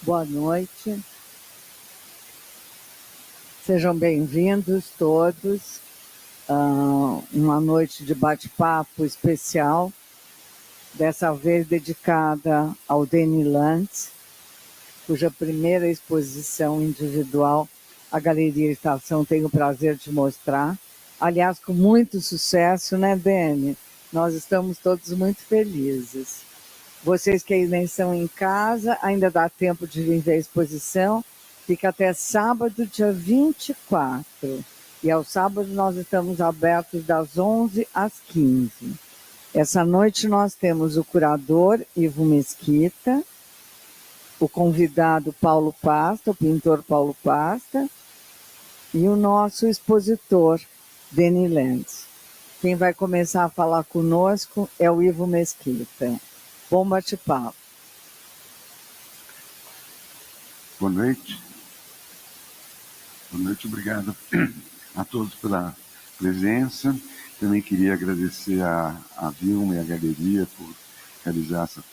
Boa noite. Sejam bem-vindos todos a uma noite de bate-papo especial, dessa vez dedicada ao Denis Lantz, cuja primeira exposição individual a Galeria Estação tem o prazer de mostrar. Aliás, com muito sucesso, né, Denis? Nós estamos todos muito felizes. Vocês que ainda estão em casa, ainda dá tempo de vir ver a exposição. Fica até sábado, dia 24. E ao sábado nós estamos abertos das 11 às 15. Essa noite nós temos o curador Ivo Mesquita, o convidado Paulo Pasta, o pintor Paulo Pasta, e o nosso expositor, Denis Lantz. Quem vai começar a falar conosco é o Ivo Mesquita. Bom bate-papo. Boa noite. Boa noite, obrigado a todos pela presença. Também queria agradecer a Vilma e a Galeria por realizar esse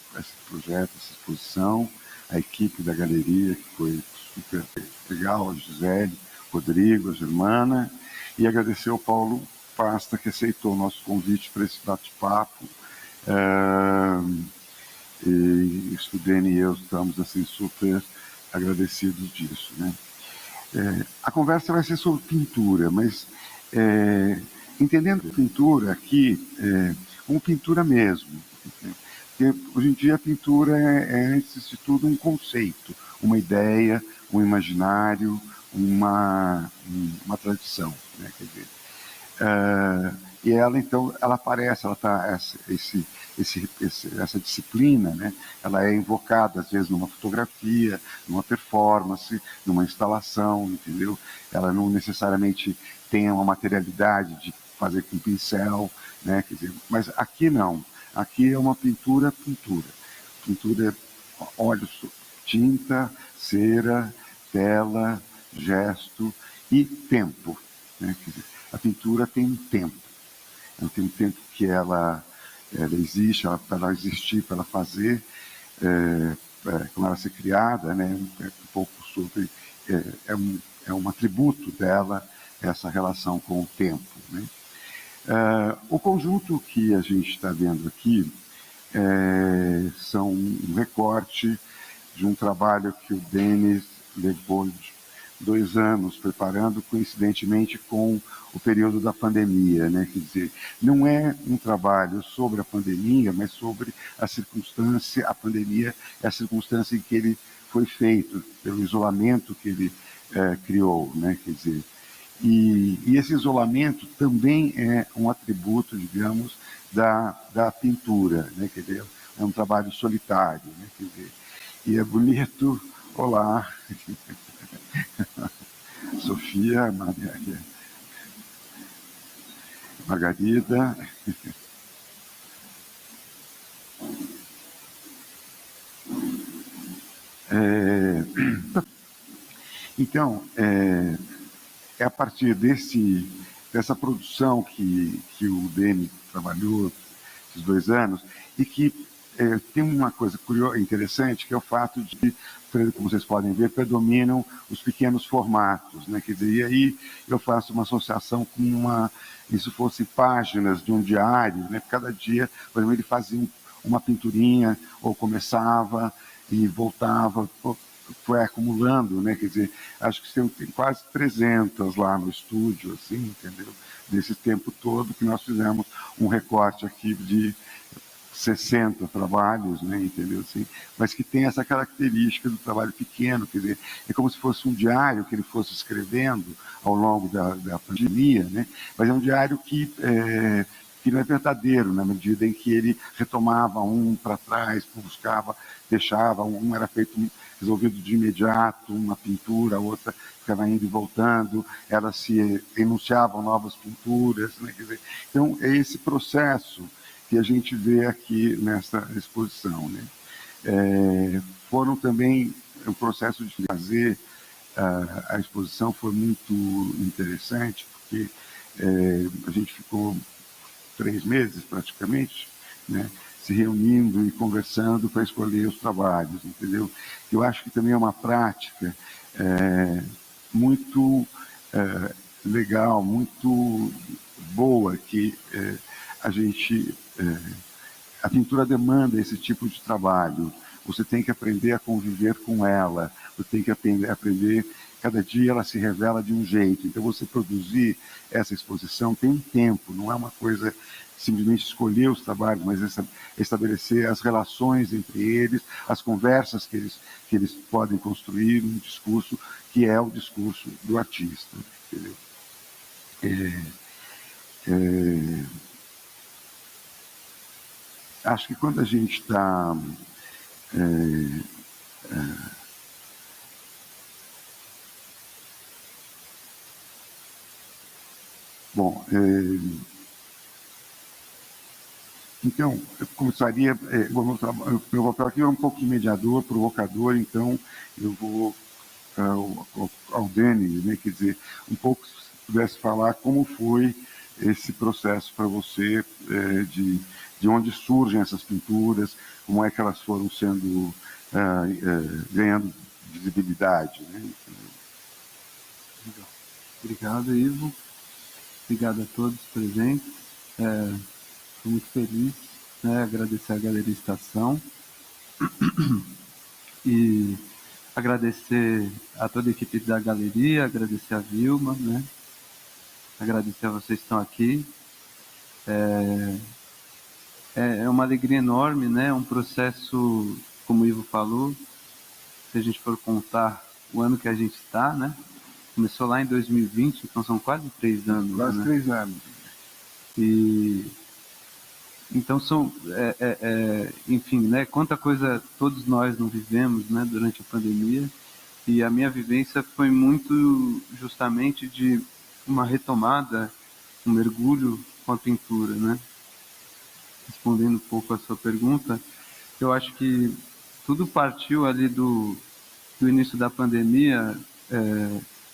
projeto, essa exposição, a equipe da Galeria, que foi super legal, a Gisele, Rodrigo, a Germana, e agradecer ao Paulo Pasta, que aceitou o nosso convite para esse bate-papo. E o Denis e eu estamos assim, super agradecidos disso, né? A conversa vai ser sobre pintura, mas entendendo pintura aqui como pintura mesmo. Porque hoje em dia a pintura é, antes de tudo, um conceito, uma ideia, um imaginário, uma tradição, né? Quer dizer, e ela, então, ela aparece, ela tá, essa disciplina, né? Ela é invocada, às vezes, numa fotografia, numa performance, numa instalação, entendeu? Ela não necessariamente tem uma materialidade de fazer com pincel, né? Quer dizer, mas aqui não. Aqui é uma pintura. Pintura é óleo, tinta, cera, tela, gesto e tempo, né? Quer dizer, a pintura tem um tempo. Ela tem um tempo que ela existe, para ela existir, para ela fazer, como ela ser criada, né? Um pouco sobre... É um atributo dela, essa relação com o tempo, né? O conjunto que a gente está vendo aqui são um recorte de um trabalho que o Denis levou 2 anos preparando, coincidentemente com o período da pandemia, né? Quer dizer, não é um trabalho sobre a pandemia, mas sobre a circunstância, a pandemia é a circunstância em que ele foi feito, pelo isolamento que ele criou, né? Quer dizer, e esse isolamento também é um atributo, digamos, da pintura, né? Quer dizer, é um trabalho solitário, né? Quer dizer, e é bonito. Olá, Sofia, Margarida. Então, é a partir dessa produção que o Denis trabalhou esses 2 anos, e que tem uma coisa curiosa, interessante, que é o fato de, como vocês podem ver, predominam os pequenos formatos, né? Quer dizer, e aí eu faço uma associação com isso fosse páginas de um diário, né? Cada dia, por exemplo, ele fazia uma pinturinha, ou começava e voltava, foi acumulando, né? Quer dizer, acho que tem quase 300 lá no estúdio, assim, entendeu? Nesse tempo todo que nós fizemos um recorte aqui de 60 trabalhos, né, entendeu? Assim, mas que tem essa característica do trabalho pequeno, quer dizer, é como se fosse um diário que ele fosse escrevendo ao longo da pandemia, né? Mas é um diário que não é verdadeiro, na medida em que ele retomava um para trás, buscava, deixava, um era feito resolvido de imediato, uma pintura, a outra ficava indo e voltando, elas se enunciavam novas pinturas, né? Quer dizer, então é esse processo que a gente vê aqui nessa exposição, né? Foram também o processo de fazer a exposição foi muito interessante, porque a gente ficou 3 meses praticamente, né, se reunindo e conversando para escolher os trabalhos, entendeu? Eu acho que também é uma prática muito legal, muito boa, que a pintura demanda esse tipo de trabalho. Você tem que aprender a conviver com ela, você tem que aprender, cada dia ela se revela de um jeito. Então você produzir essa exposição tem um tempo, não é uma coisa simplesmente escolher os trabalhos, mas estabelecer as relações entre eles, as conversas que eles podem construir, um discurso que é o discurso do artista, entendeu? Acho que quando a gente está bom, então, eu começaria, meu papel aqui é um pouco de mediador, provocador, então eu vou ao Denis, né, quer dizer, um pouco se pudesse falar como foi esse processo para você, de onde surgem essas pinturas, como é que elas foram sendo, ganhando visibilidade, né? Obrigado, Ivo. Obrigado a todos presentes. Estou muito feliz, né? Agradecer a Galeria Estação e agradecer a toda a equipe da galeria, agradecer a Vilma, né? Agradecer a vocês que estão aqui. É uma alegria enorme, né? Um processo, como o Ivo falou, se a gente for contar o ano que a gente está, né? Começou lá em 2020, então são quase 3 anos. Quase, né? 3 anos. E então são, enfim, né? Quanta coisa todos nós não vivemos, né? Durante a pandemia. E a minha vivência foi muito justamente de uma retomada, um mergulho com a pintura, né? Respondendo um pouco a sua pergunta, eu acho que tudo partiu ali do início da pandemia,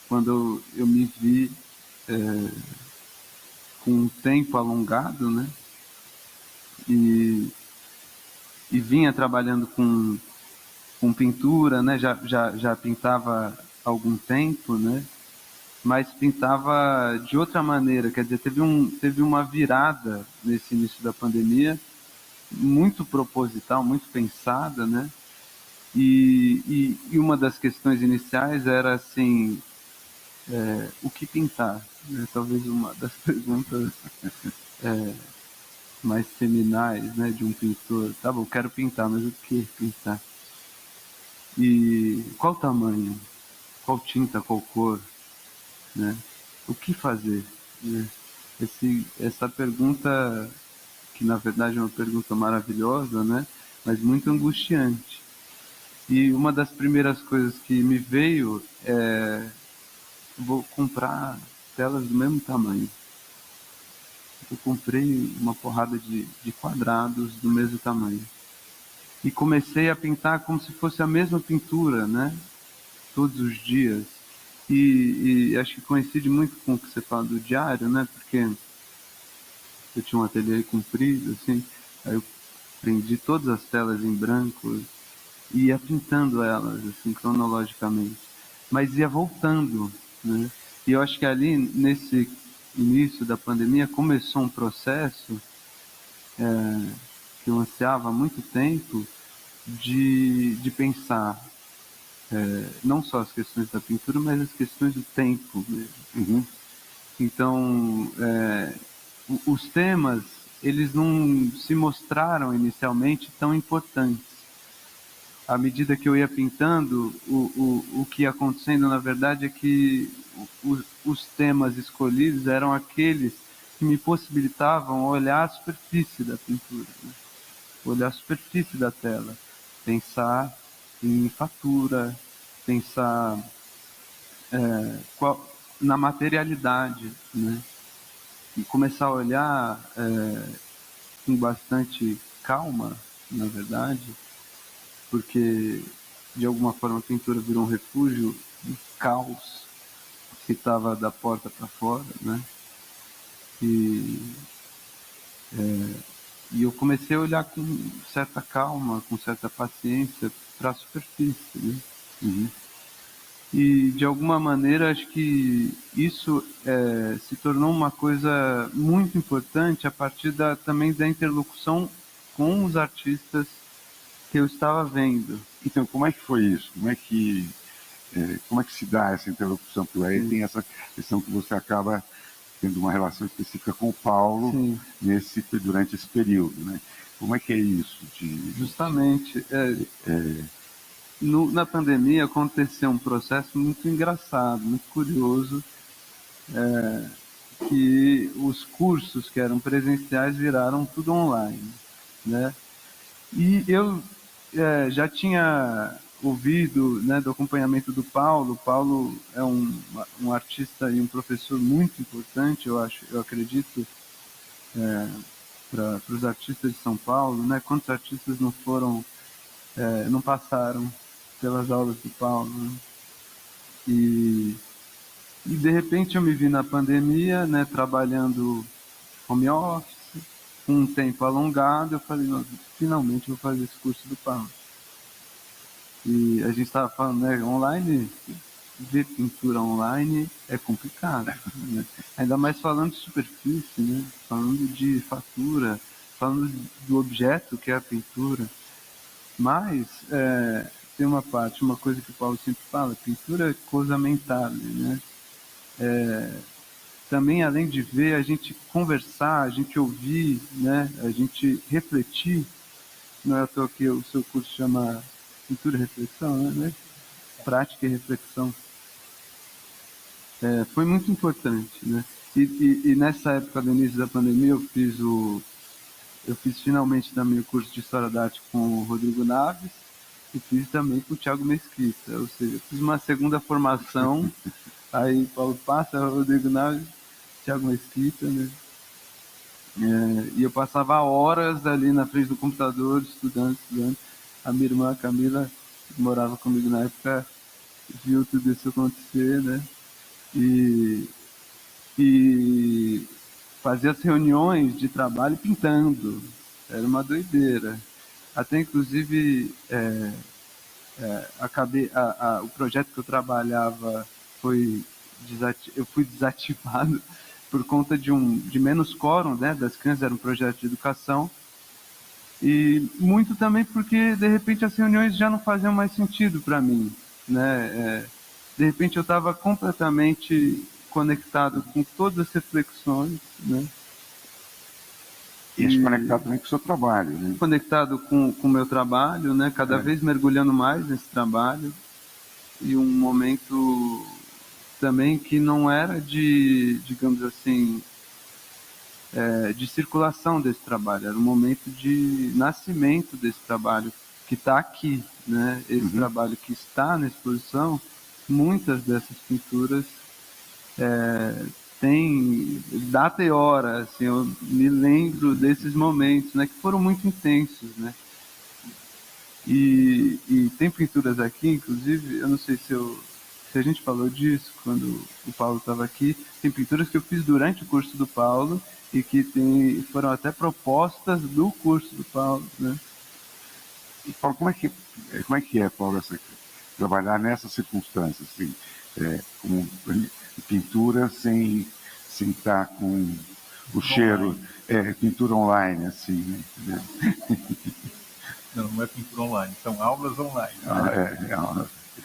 quando eu me vi com um tempo alongado, né? E vinha trabalhando com pintura, né? Já pintava há algum tempo, né? Mas pintava de outra maneira, quer dizer, teve uma virada nesse início da pandemia, muito proposital, muito pensada, né? E uma das questões iniciais era assim, o que pintar? Né? Talvez uma das perguntas mais seminais, né, de um pintor. Tá bom, quero pintar, mas o que pintar? E qual tamanho? Qual tinta? Qual cor? Né? O que fazer? Né? Essa pergunta, que na verdade é uma pergunta maravilhosa, né? Mas muito angustiante. E uma das primeiras coisas que me veio é: vou comprar telas do mesmo tamanho. Eu comprei uma porrada de quadrados do mesmo tamanho. E comecei a pintar como se fosse a mesma pintura, né? Todos os dias. E acho que coincide muito com o que você fala do diário, né? Porque eu tinha um ateliê comprido, assim, aí eu prendi todas as telas em branco e ia pintando elas, assim, cronologicamente. Mas ia voltando, né? E eu acho que ali, nesse início da pandemia, começou um processo que eu ansiava há muito tempo de pensar não só as questões da pintura, mas as questões do tempo mesmo. Uhum. Então, os temas, eles não se mostraram inicialmente tão importantes. À medida que eu ia pintando, o que ia acontecendo, na verdade, é que os temas escolhidos eram aqueles que me possibilitavam olhar a superfície da pintura, né? Olhar a superfície da tela, pensar em fatura, pensar na materialidade, né? E começar a olhar com bastante calma, na verdade, porque de alguma forma a pintura virou um refúgio do caos que estava da porta para fora, né? E E eu comecei a olhar com certa calma, com certa paciência para a superfície, né? Uhum. E, de alguma maneira, acho que isso se tornou uma coisa muito importante a partir também da interlocução com os artistas que eu estava vendo. Então, como é que foi isso? Como é que se dá essa interlocução? Porque aí tem essa questão que você acaba tendo uma relação específica com o Paulo durante esse período, né? Como é que é isso? Justamente. Na pandemia aconteceu um processo muito engraçado, muito curioso, que os cursos que eram presenciais viraram tudo online, né? E eu já tinha ouvido, né, do acompanhamento do Paulo. Paulo é um artista e um professor muito importante, eu acredito, para os artistas de São Paulo, né? Quantos artistas não passaram pelas aulas do Paulo, né? E de repente eu me vi na pandemia, né, trabalhando home office, com um tempo alongado. Eu falei, não, finalmente vou fazer esse curso do Paulo. E a gente estava falando, né, online, ver pintura online é complicado, né? Ainda mais falando de superfície, né? Falando de fatura, falando do objeto que é a pintura. Mas tem uma coisa que o Paulo sempre fala: pintura é coisa mental, né? Também, além de ver, a gente conversar, a gente ouvir, né? A gente refletir. Não é à toa que o seu curso chama Pintura e Reflexão, né? Prática e reflexão. Foi muito importante, né? E nessa época do início da pandemia eu fiz finalmente também o curso de História da Arte com o Rodrigo Naves e fiz também com o Thiago Mesquita. Ou seja, eu fiz uma segunda formação, aí Paulo Passa, Rodrigo Naves, Thiago Mesquita, né? E eu passava horas ali na frente do computador, estudando. A minha irmã Camila, que morava comigo na época, viu tudo isso acontecer, né? E fazia as reuniões de trabalho pintando. Era uma doideira. Até, inclusive, o projeto que eu trabalhava eu fui desativado por conta de menos quórum, né, das crianças. Era um projeto de educação. E muito também porque, de repente, as reuniões já não faziam mais sentido para mim, né? De repente, eu estava completamente conectado com todas as reflexões, né? E conectado também com o seu trabalho, né? Conectado com o meu trabalho, né? Cada vez mergulhando mais nesse trabalho. E um momento também que não era digamos assim, de circulação desse trabalho, era um momento de nascimento desse trabalho que está aqui, né? Esse trabalho que está na exposição, muitas dessas pinturas têm data e hora, assim, eu me lembro desses momentos, né, que foram muito intensos, né? E tem pinturas aqui, inclusive, eu não sei se a gente falou disso quando o Paulo estava aqui. Tem pinturas que eu fiz durante o curso do Paulo e que foram até propostas do curso do Paulo, né? E Paulo, como é que é, Paulo, trabalhar nessas circunstâncias, assim, como pintura sem estar com o cheiro, pintura online, assim, né? Não é pintura online, são aulas online.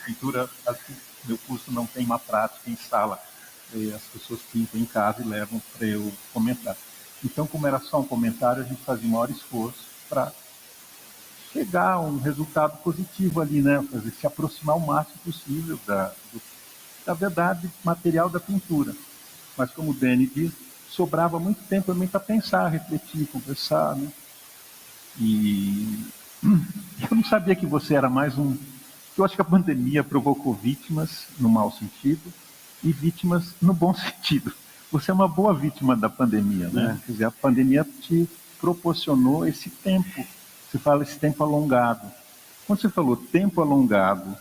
Pintura, meu curso não tem uma prática em sala. As pessoas pintam em casa e levam para eu comentar. Então, como era só um comentário, a gente fazia o maior esforço para chegar a um resultado positivo ali, né? Fazer se aproximar o máximo possível da verdade material da pintura. Mas, como o Dani diz, sobrava muito tempo também para pensar, refletir, conversar, né? E eu não sabia que você era mais um... Eu acho que a pandemia provocou vítimas no mau sentido e vítimas no bom sentido. Você é uma boa vítima da pandemia, né? Quer dizer, a pandemia te proporcionou esse tempo. Você fala esse tempo alongado. Quando você falou tempo alongado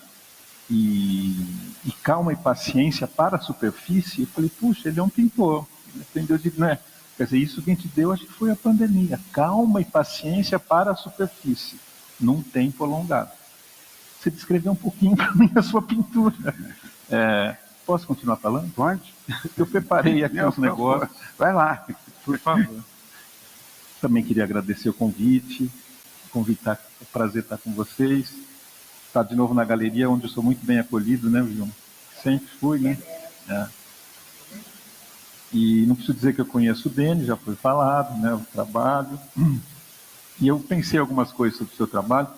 e calma e paciência para a superfície, eu falei, puxa, ele é um pintor. Ele aprendeu de, né? Quer dizer, isso que a gente deu, acho que foi a pandemia. Calma e paciência para a superfície, num tempo alongado. Você descreveu um pouquinho para mim a sua pintura. Posso continuar falando? Pode? Eu preparei aqui uns negócios. Vai lá. Por favor. Também queria agradecer o convite. É um prazer estar com vocês. Estar de novo na galeria, onde eu sou muito bem acolhido, né, João? Sempre fui, né? E não preciso dizer que eu conheço o Denis, já foi falado, né, o trabalho. E eu pensei algumas coisas sobre o seu trabalho,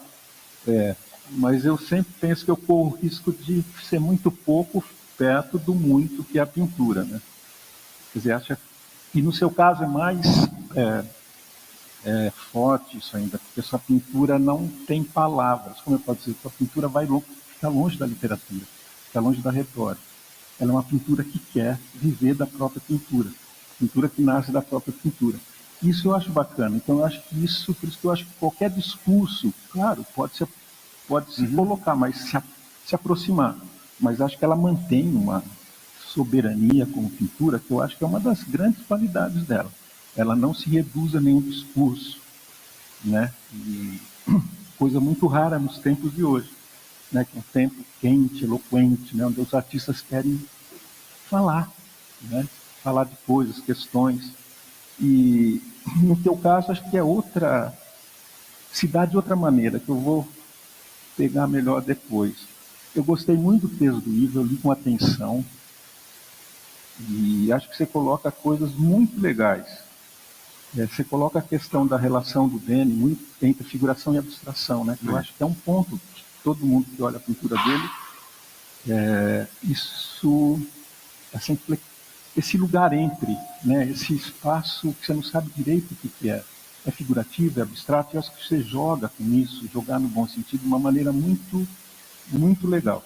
mas eu sempre penso que eu corro o risco de ser muito pouco perto do muito que é a pintura, né? Quer dizer, e no seu caso é mais forte isso ainda, porque sua pintura não tem palavras. Como eu posso dizer, sua pintura fica longe da literatura, fica longe da retórica. Ela é uma pintura que quer viver da própria pintura que nasce da própria pintura. Isso eu acho bacana. Então eu acho que por isso que eu acho que qualquer discurso, claro, pode se colocar, mas se aproximar. Mas acho que ela mantém uma soberania como pintura, que eu acho que é uma das grandes qualidades dela. Ela não se reduz a nenhum discurso, né? E coisa muito rara nos tempos de hoje, né? Que é um tempo quente, eloquente, né? Onde os artistas querem falar, né? Falar de coisas, questões. E no teu caso, acho que é outra, se dá de outra maneira, que eu vou pegar melhor depois. Eu gostei muito do texto do Ivo, eu li com atenção, e acho que você coloca coisas muito legais. Você coloca a questão da relação do Deni muito entre figuração e abstração, né? Eu acho que é um ponto que todo mundo que olha a pintura dele, isso, assim, esse lugar entre, né? Esse espaço que você não sabe direito o que é. É figurativo, é abstrato, e acho que você joga com isso, jogar no bom sentido, de uma maneira muito, muito legal.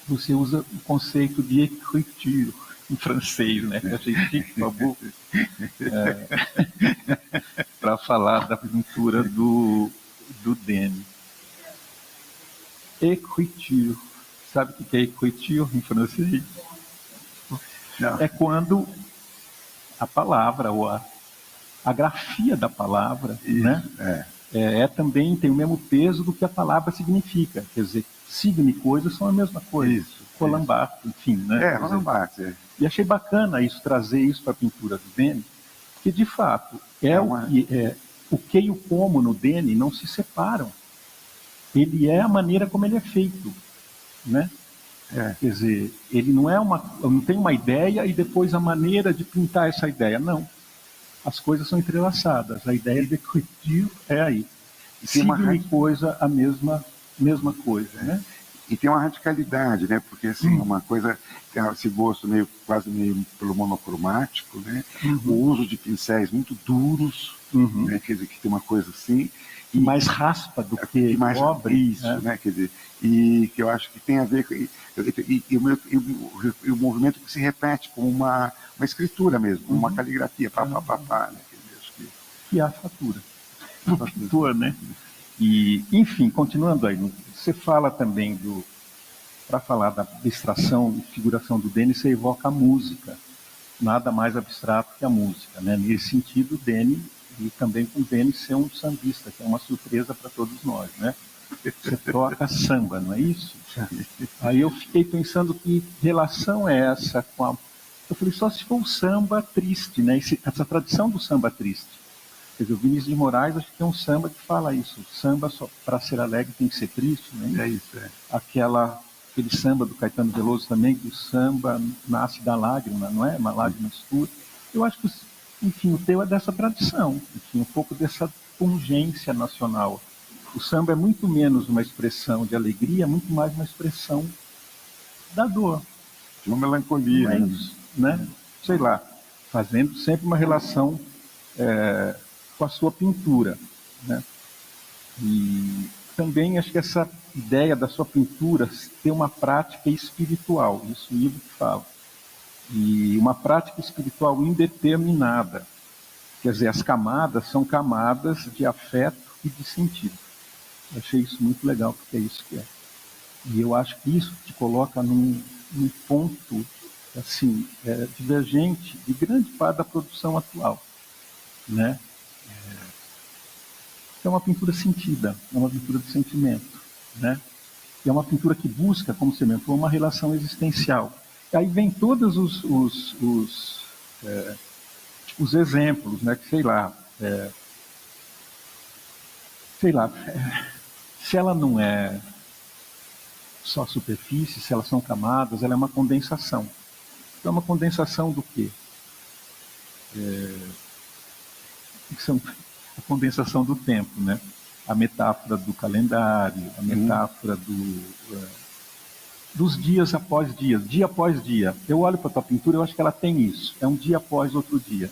Você usa o conceito de écriture em francês, né? Eu achei chique, por favor, para falar da pintura do Deni. Écriture. Sabe o que é écriture em francês? Não. É quando a palavra, ou a grafia da palavra, isso, né? Também tem o mesmo peso do que a palavra significa. Quer dizer, signo e coisa são a mesma coisa. Isso. Roland Barthes, enfim, né? Roland Barthes. E achei bacana isso, trazer isso para a pintura do Deni, porque de fato o que e o como no Deni não se separam. Ele é a maneira como ele é feito, né? Quer dizer, ele não tem uma ideia e depois a maneira de pintar essa ideia. Não. As coisas são entrelaçadas. A ideia de écriture é aí. Signo e coisa, a mesma coisa, né? E tem uma radicalidade, né? Porque assim, uma coisa, tem esse gosto quase meio pelo monocromático, né? O uso de pincéis muito duros, né? Quer dizer, que tem uma coisa assim. E mais raspa do que mais obra. Isso, né? Quer dizer, e que eu acho que tem a ver com... E o movimento que se repete como uma escritura mesmo, como uma caligrafia, né? Quer dizer, acho que é a fatura. O pintor, né? E, enfim, continuando aí, você fala também para falar da abstração e figuração do Deni, você evoca a música. Nada mais abstrato que a música, né? Nesse sentido, o Deni, e também com o Deni ser um sambista, que é uma surpresa para todos nós, né? Você toca samba, não é isso? Aí eu fiquei pensando que relação é essa com a... Eu falei, só se for o samba triste, né? Essa tradição do samba triste. Quer dizer, o Vinícius de Moraes, acho que é um samba que fala isso. O samba, só para ser alegre, tem que ser triste, né? É isso, Aquele samba do Caetano Veloso também, que o samba nasce da lágrima, não é? Uma lágrima escura. Eu acho que, enfim, o teu é dessa tradição, enfim, um pouco dessa pungência nacional. O samba é muito menos uma expressão de alegria, muito mais uma expressão da dor. De uma melancolia. Não é isso, né? Sei lá, fazendo sempre uma relação com a sua pintura, né? E também acho que essa ideia da sua pintura ter uma prática espiritual, isso o livro que fala, e uma prática espiritual indeterminada, quer dizer, as camadas são camadas de afeto e de sentido. Eu achei isso muito legal, porque é isso que é. E eu acho que isso te coloca num ponto assim, divergente de grande parte da produção atual, né? É uma pintura sentida, é uma pintura de sentimento, né? É uma pintura que busca, como você mencionou, uma relação existencial. E aí vem todos os exemplos, né? Que sei lá, se ela não é só superfície, se elas são camadas, ela é uma condensação. Então, é uma condensação do quê? São a condensação do tempo, né? A metáfora do calendário, a metáfora dos dias após dias, dia após dia. Eu olho para a tua pintura, eu acho que ela tem isso. É um dia após outro dia,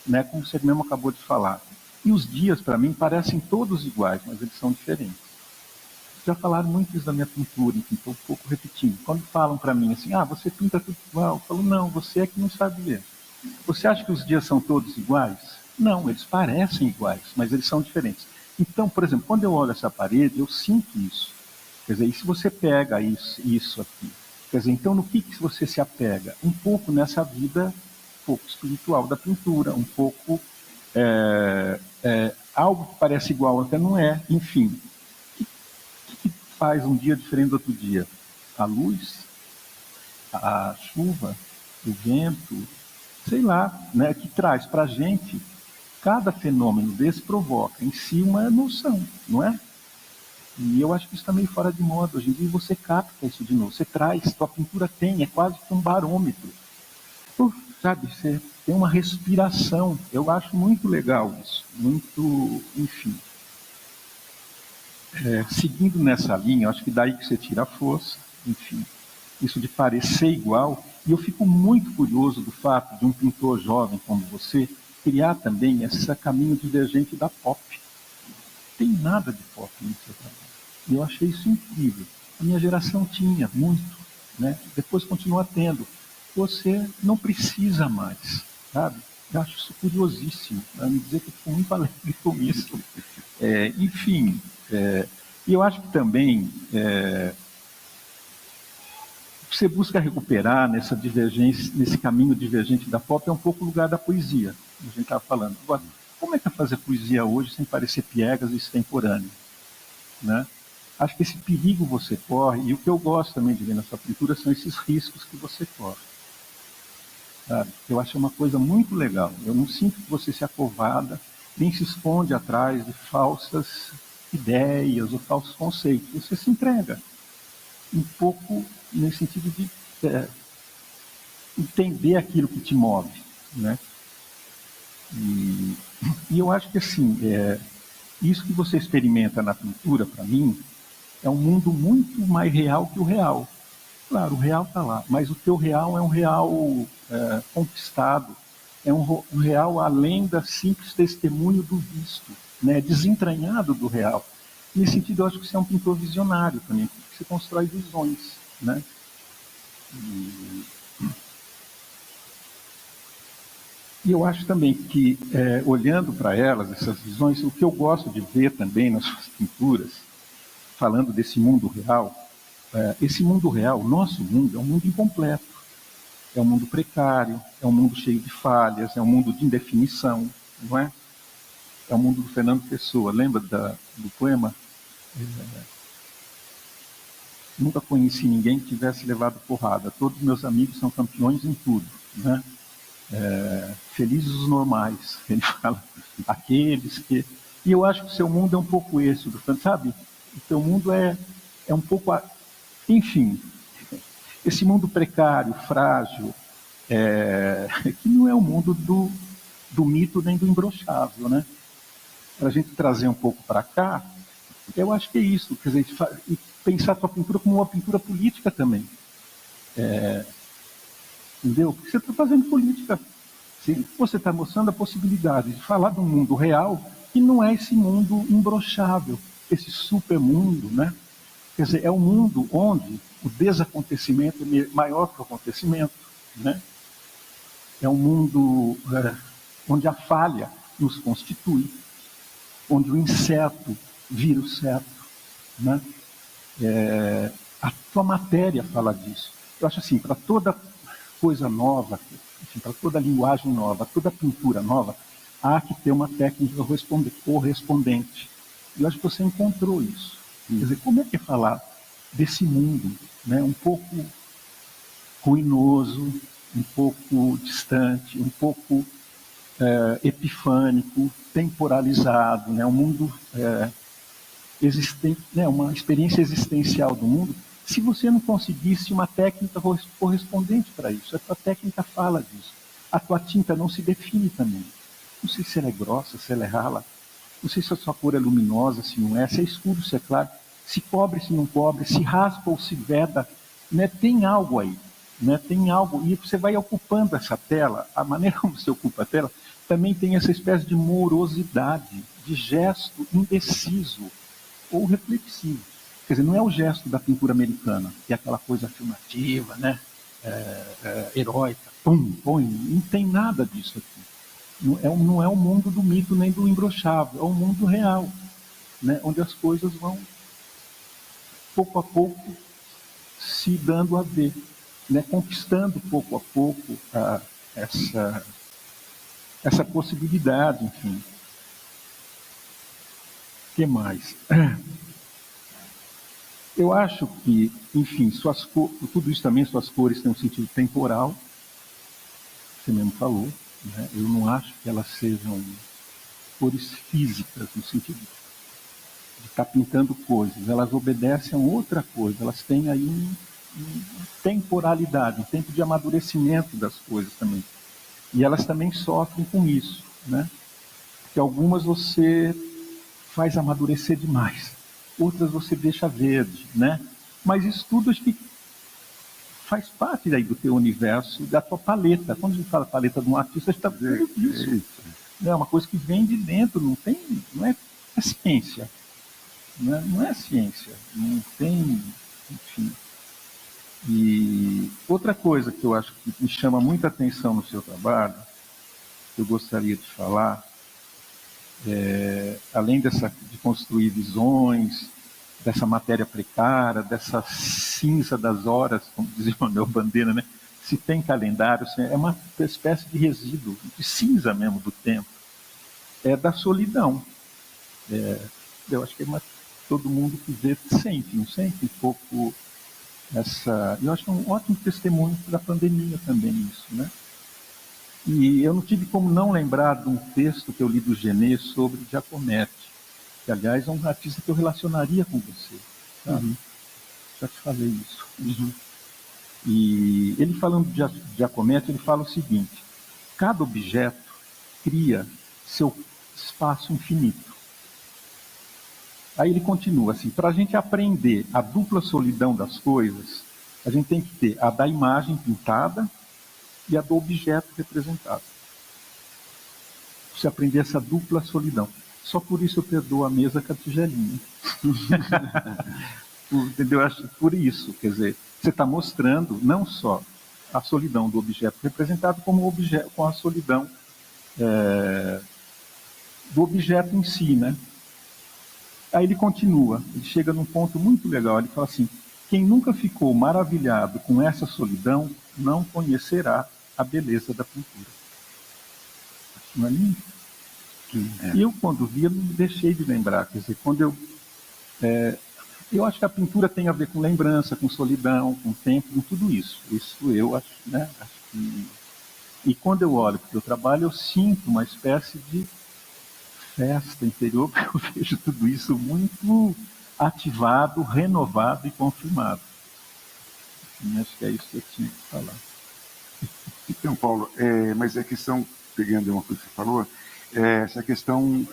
né? Como você mesmo acabou de falar. E os dias, para mim, parecem todos iguais, mas eles são diferentes. Já falaram muito isso da minha pintura, enfim, estou um pouco repetindo. Quando falam para mim assim, você pinta tudo igual, eu falo, não, você é que não sabe ler. Você acha que os dias são todos iguais? Não, eles parecem iguais, mas eles são diferentes. Então, por exemplo, quando eu olho essa parede, eu sinto isso. Quer dizer, e se você pega isso aqui? Quer dizer, então no que você se apega? Um pouco nessa vida, um pouco espiritual da pintura, um pouco algo que parece igual, até não é, enfim. O que faz um dia diferente do outro dia? A luz, a chuva, o vento, sei lá, né, que traz para a gente, cada fenômeno desse provoca em si uma emoção, não é? E eu acho que isso está meio fora de moda. Hoje em dia você capta isso de novo, você traz, tua pintura é quase que um barômetro. Sabe, você tem uma respiração. Eu acho muito legal isso, muito, enfim. Seguindo nessa linha, eu acho que daí que você tira a força, enfim, isso de parecer igual. E eu fico muito curioso do fato de um pintor jovem como você criar também esse caminho divergente da pop. Não tem nada de pop no seu trabalho. E eu achei isso incrível. A minha geração tinha muito, né? Depois continua tendo. Você não precisa mais, sabe? Eu acho isso curiosíssimo. Para me dizer que eu fico muito alegre com isso. Enfim, e eu acho que também você busca recuperar nessa divergência, nesse caminho divergente da pop, é um pouco o lugar da poesia, que a gente estava falando. Agora, como é que é fazer poesia hoje sem parecer piegas e extemporâneo, né? Acho que esse perigo você corre, e o que eu gosto também de ver na sua pintura são esses riscos que você corre. Sabe? Eu acho uma coisa muito legal. Eu não sinto que você se acovarda, nem se esconde atrás de falsas ideias ou falsos conceitos. Você se entrega um pouco nesse sentido de entender aquilo que te move, né? E eu acho que assim, isso que você experimenta na pintura, para mim, é um mundo muito mais real que o real. Claro, o real está lá, mas o teu real é um real conquistado, é um real além da simples testemunho do visto, né? Desentranhado do real. Nesse sentido, eu acho que você é um pintor visionário também, porque você constrói visões, né? E eu acho também que, olhando para elas, essas visões, o que eu gosto de ver também nas suas pinturas, falando desse mundo real, esse mundo real, o nosso mundo, é um mundo incompleto. É um mundo precário, é um mundo cheio de falhas, é um mundo de indefinição, não é? É o mundo do Fernando Pessoa. Lembra do poema? Nunca conheci ninguém que tivesse levado porrada. Todos meus amigos são campeões em tudo, né? Felizes os normais, ele fala, aqueles que... E eu acho que o seu mundo é um pouco esse, sabe? O seu mundo é um pouco... Enfim, esse mundo precário, frágil, que não é o mundo do mito nem do imbrochável, né? Para a gente trazer um pouco para cá, eu acho que é isso, quer dizer, e pensar a sua pintura como uma pintura política também. Entendeu? Porque você está fazendo política. Você está mostrando a possibilidade de falar de um mundo real que não é esse mundo imbrochável, esse supermundo, né? Quer dizer, é um mundo onde o desacontecimento é maior que o acontecimento, né? É um mundo onde a falha nos constitui, onde o incerto vira o certo, né? A tua matéria fala disso. Eu acho assim, para toda coisa nova, enfim, para toda linguagem nova, toda pintura nova, há que ter uma técnica correspondente. E eu acho que você encontrou isso. Quer dizer, como é que é falar desse mundo, né, um pouco ruinoso, um pouco distante, um pouco epifânico, temporalizado, né, um mundo existente, né, uma experiência existencial do mundo, se você não conseguisse uma técnica correspondente para isso. A tua técnica fala disso. A tua tinta não se define também. Não sei se ela é grossa, se ela é rala, não sei se a sua cor é luminosa, se não é, se é escuro, se é claro, se cobre, se não cobre, se raspa ou se veda, né? Tem algo aí, né? Tem algo, e você vai ocupando essa tela, a maneira como você ocupa a tela, também tem essa espécie de morosidade, de gesto indeciso ou reflexivo. Quer dizer, não é o gesto da pintura americana, que é aquela coisa afirmativa, né? Heróica, pum, põe, não tem nada disso aqui. Não é o mundo do mito nem do imbrochável, é o mundo real, né? Onde as coisas vão, pouco a pouco, se dando a ver, né? Conquistando pouco a pouco essa possibilidade, enfim. O que mais? Eu acho que, enfim, tudo isso também, suas cores têm um sentido temporal, você mesmo falou, né? Eu não acho que elas sejam cores físicas, no sentido de estar pintando coisas. Elas obedecem a outra coisa, elas têm aí uma temporalidade, um tempo de amadurecimento das coisas também. E elas também sofrem com isso, né? Porque algumas você faz amadurecer demais, outras você deixa verde, né? Mas isso tudo acho que faz parte daí do teu universo, da tua paleta. Quando a gente fala paleta de um artista, a gente está vendo isso. É uma coisa que vem de dentro, não é ciência. Não é ciência, não tem, enfim. E outra coisa que eu acho que me chama muita atenção no seu trabalho, que eu gostaria de falar, além de construir visões, dessa matéria precária, dessa cinza das horas, como dizia o Manuel Bandeira, né? Se tem calendário, é uma espécie de resíduo, de cinza mesmo do tempo, é da solidão. Eu acho que todo mundo que vê sente, não sente um pouco essa... Eu acho que é um ótimo testemunho da pandemia também isso, né? E eu não tive como não lembrar de um texto que eu li do Genet sobre Giacometti, que, aliás, é um artista que eu relacionaria com você. Sabe? Uhum. Já te falei isso. Uhum. E ele falando de Giacometti, ele fala o seguinte: cada objeto cria seu espaço infinito. Aí ele continua assim: para a gente aprender a dupla solidão das coisas, a gente tem que ter a da imagem pintada e a do objeto representado. Você aprender essa dupla solidão. Só por isso eu perdoo a mesa com a tigelinha. Entendeu? Por isso, quer dizer, você está mostrando não só a solidão do objeto representado, como com a solidão do objeto em si, né? Aí ele continua, ele chega num ponto muito legal, ele fala assim: quem nunca ficou maravilhado com essa solidão não conhecerá a beleza da pintura. Não é lindo? E eu, quando vi, eu não deixei de lembrar. Quer dizer, quando eu acho que a pintura tem a ver com lembrança, com solidão, com tempo, com tudo isso. Isso eu acho, né? Acho que... E quando eu olho para o teu trabalho, eu sinto uma espécie de festa interior, porque eu vejo tudo isso muito ativado, renovado e confirmado. E acho que é isso que eu tinha que falar. Então, Paulo, mas a questão, pegando uma coisa que você falou, essa questão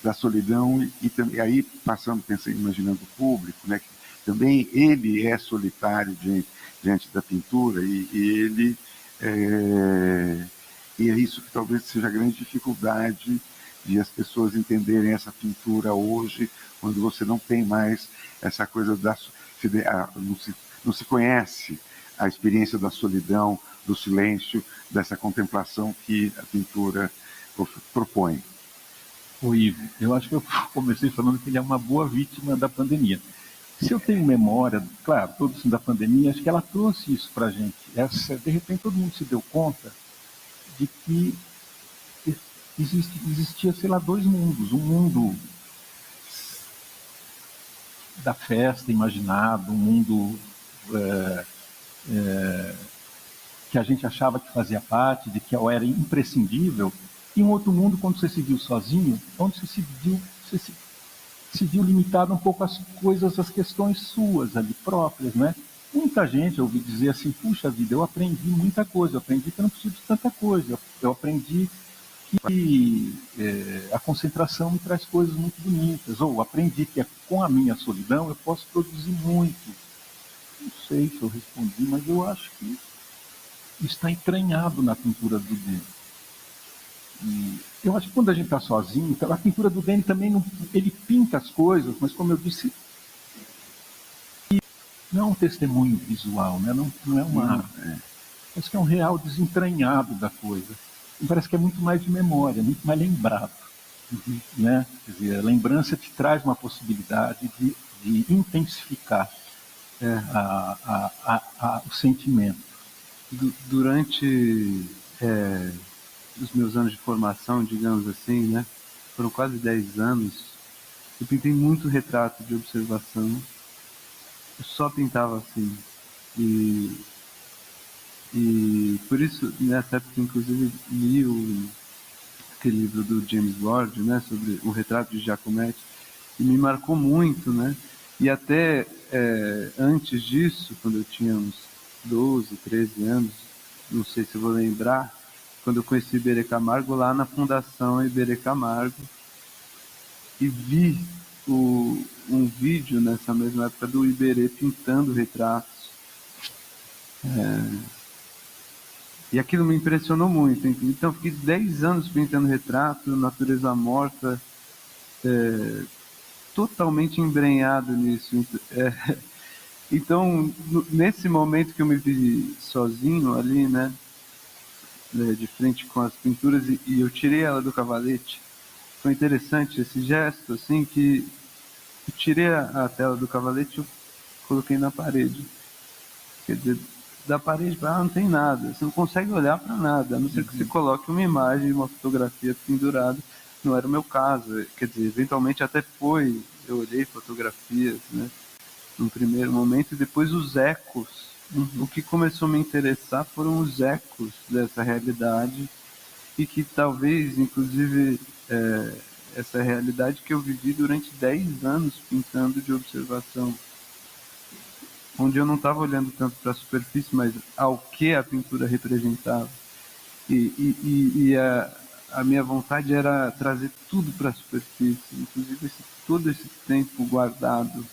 da solidão e aí passando, pensando, imaginando o público, né, que também ele é solitário diante da pintura e ele e é isso que talvez seja a grande dificuldade de as pessoas entenderem essa pintura hoje, quando você não tem mais essa coisa não se conhece a experiência da solidão, do silêncio, dessa contemplação que a pintura propõe. O Ivo, eu acho que eu comecei falando que ele é uma boa vítima da pandemia. Se eu tenho memória, claro, todo isso da pandemia, acho que ela trouxe isso para a gente. De repente todo mundo se deu conta de que existia, sei lá, dois mundos. Um mundo da festa imaginado, um mundo que a gente achava que fazia parte, de que era imprescindível, e um outro mundo, quando você se viu sozinho, onde você se viu limitado um pouco às coisas, às questões suas ali próprias, né? Muita gente, eu ouvi dizer assim, puxa vida, eu aprendi muita coisa, eu aprendi que eu não preciso de tanta coisa, eu aprendi que a concentração me traz coisas muito bonitas, ou aprendi que com a minha solidão eu posso produzir muito. Não sei se eu respondi, mas eu acho que está entranhado na pintura do Dene. E eu acho que quando a gente está sozinho, a pintura do Dene também não, ele pinta as coisas, mas como eu disse, não é um testemunho visual, né? Não é uma. Acho que é um real desentranhado da coisa. E parece que é muito mais de memória, muito mais lembrado. Né? Quer dizer, a lembrança te traz uma possibilidade de intensificar o sentimento. Durante os meus anos de formação, digamos assim, né? Foram quase 10 anos, eu pintei muito retrato de observação. Eu só pintava assim. E por isso, nessa época, inclusive, li aquele livro do James Ward, né, sobre o retrato de Giacometti, e me marcou muito, né? E até antes disso, quando eu tinha uns 12, 13 anos, não sei se eu vou lembrar, quando eu conheci Iberê Camargo lá na Fundação Iberê Camargo, e vi um vídeo nessa mesma época do Iberê pintando retratos. E aquilo me impressionou muito. Então, fiquei 10 anos pintando retrato, natureza morta, totalmente embrenhado nisso. Então, nesse momento que eu me vi sozinho ali, né, de frente com as pinturas, e eu tirei ela do cavalete, foi interessante esse gesto, assim, que eu tirei a tela do cavalete e eu coloquei na parede. Quer dizer, da parede para lá não tem nada, você não consegue olhar para nada, a não ser que você coloque uma imagem, uma fotografia pendurada. Não era o meu caso, quer dizer, eventualmente até foi, eu olhei fotografias, né, no primeiro momento, e depois os ecos. O que começou a me interessar foram os ecos dessa realidade, e que talvez, inclusive, essa realidade que eu vivi durante 10 anos pintando de observação, onde eu não estava olhando tanto para a superfície, mas ao que a pintura representava. E a minha vontade era trazer tudo para a superfície, inclusive todo esse tempo guardado,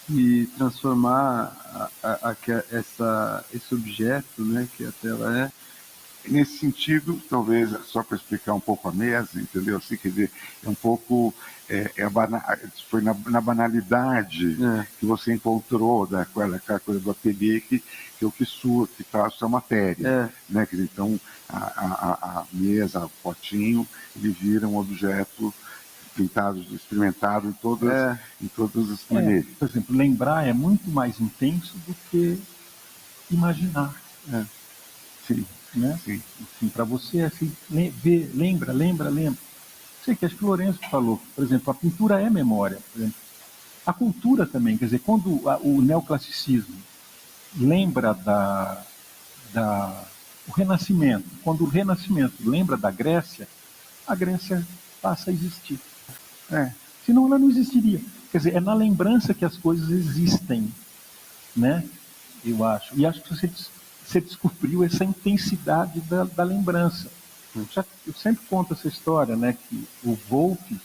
e transformar esse objeto, né, que a tela é. Nesse sentido, talvez, só para explicar um pouco a mesa, entendeu? Assim, quer dizer, é um pouco, foi na banalidade que você encontrou daquela coisa do ateliê que é o que traz sua matéria. Né? Quer dizer, então, a mesa, o potinho, ele vira um objeto pintado, experimentado em todas as maneiras. Por exemplo, lembrar é muito mais intenso do que imaginar. Sim. Né? Sim. Assim, para você, assim, lembra. Sei que acho que o Lourenço falou, por exemplo, a pintura é memória. Por exemplo. A cultura também, quer dizer, quando o neoclassicismo lembra o Renascimento, quando o Renascimento lembra da Grécia, a Grécia passa a existir. Senão ela não existiria. Quer dizer, é na lembrança que as coisas existem, né? Eu acho. E acho que você descobriu essa intensidade da lembrança. Eu sempre conto essa história, né, que o Volpe,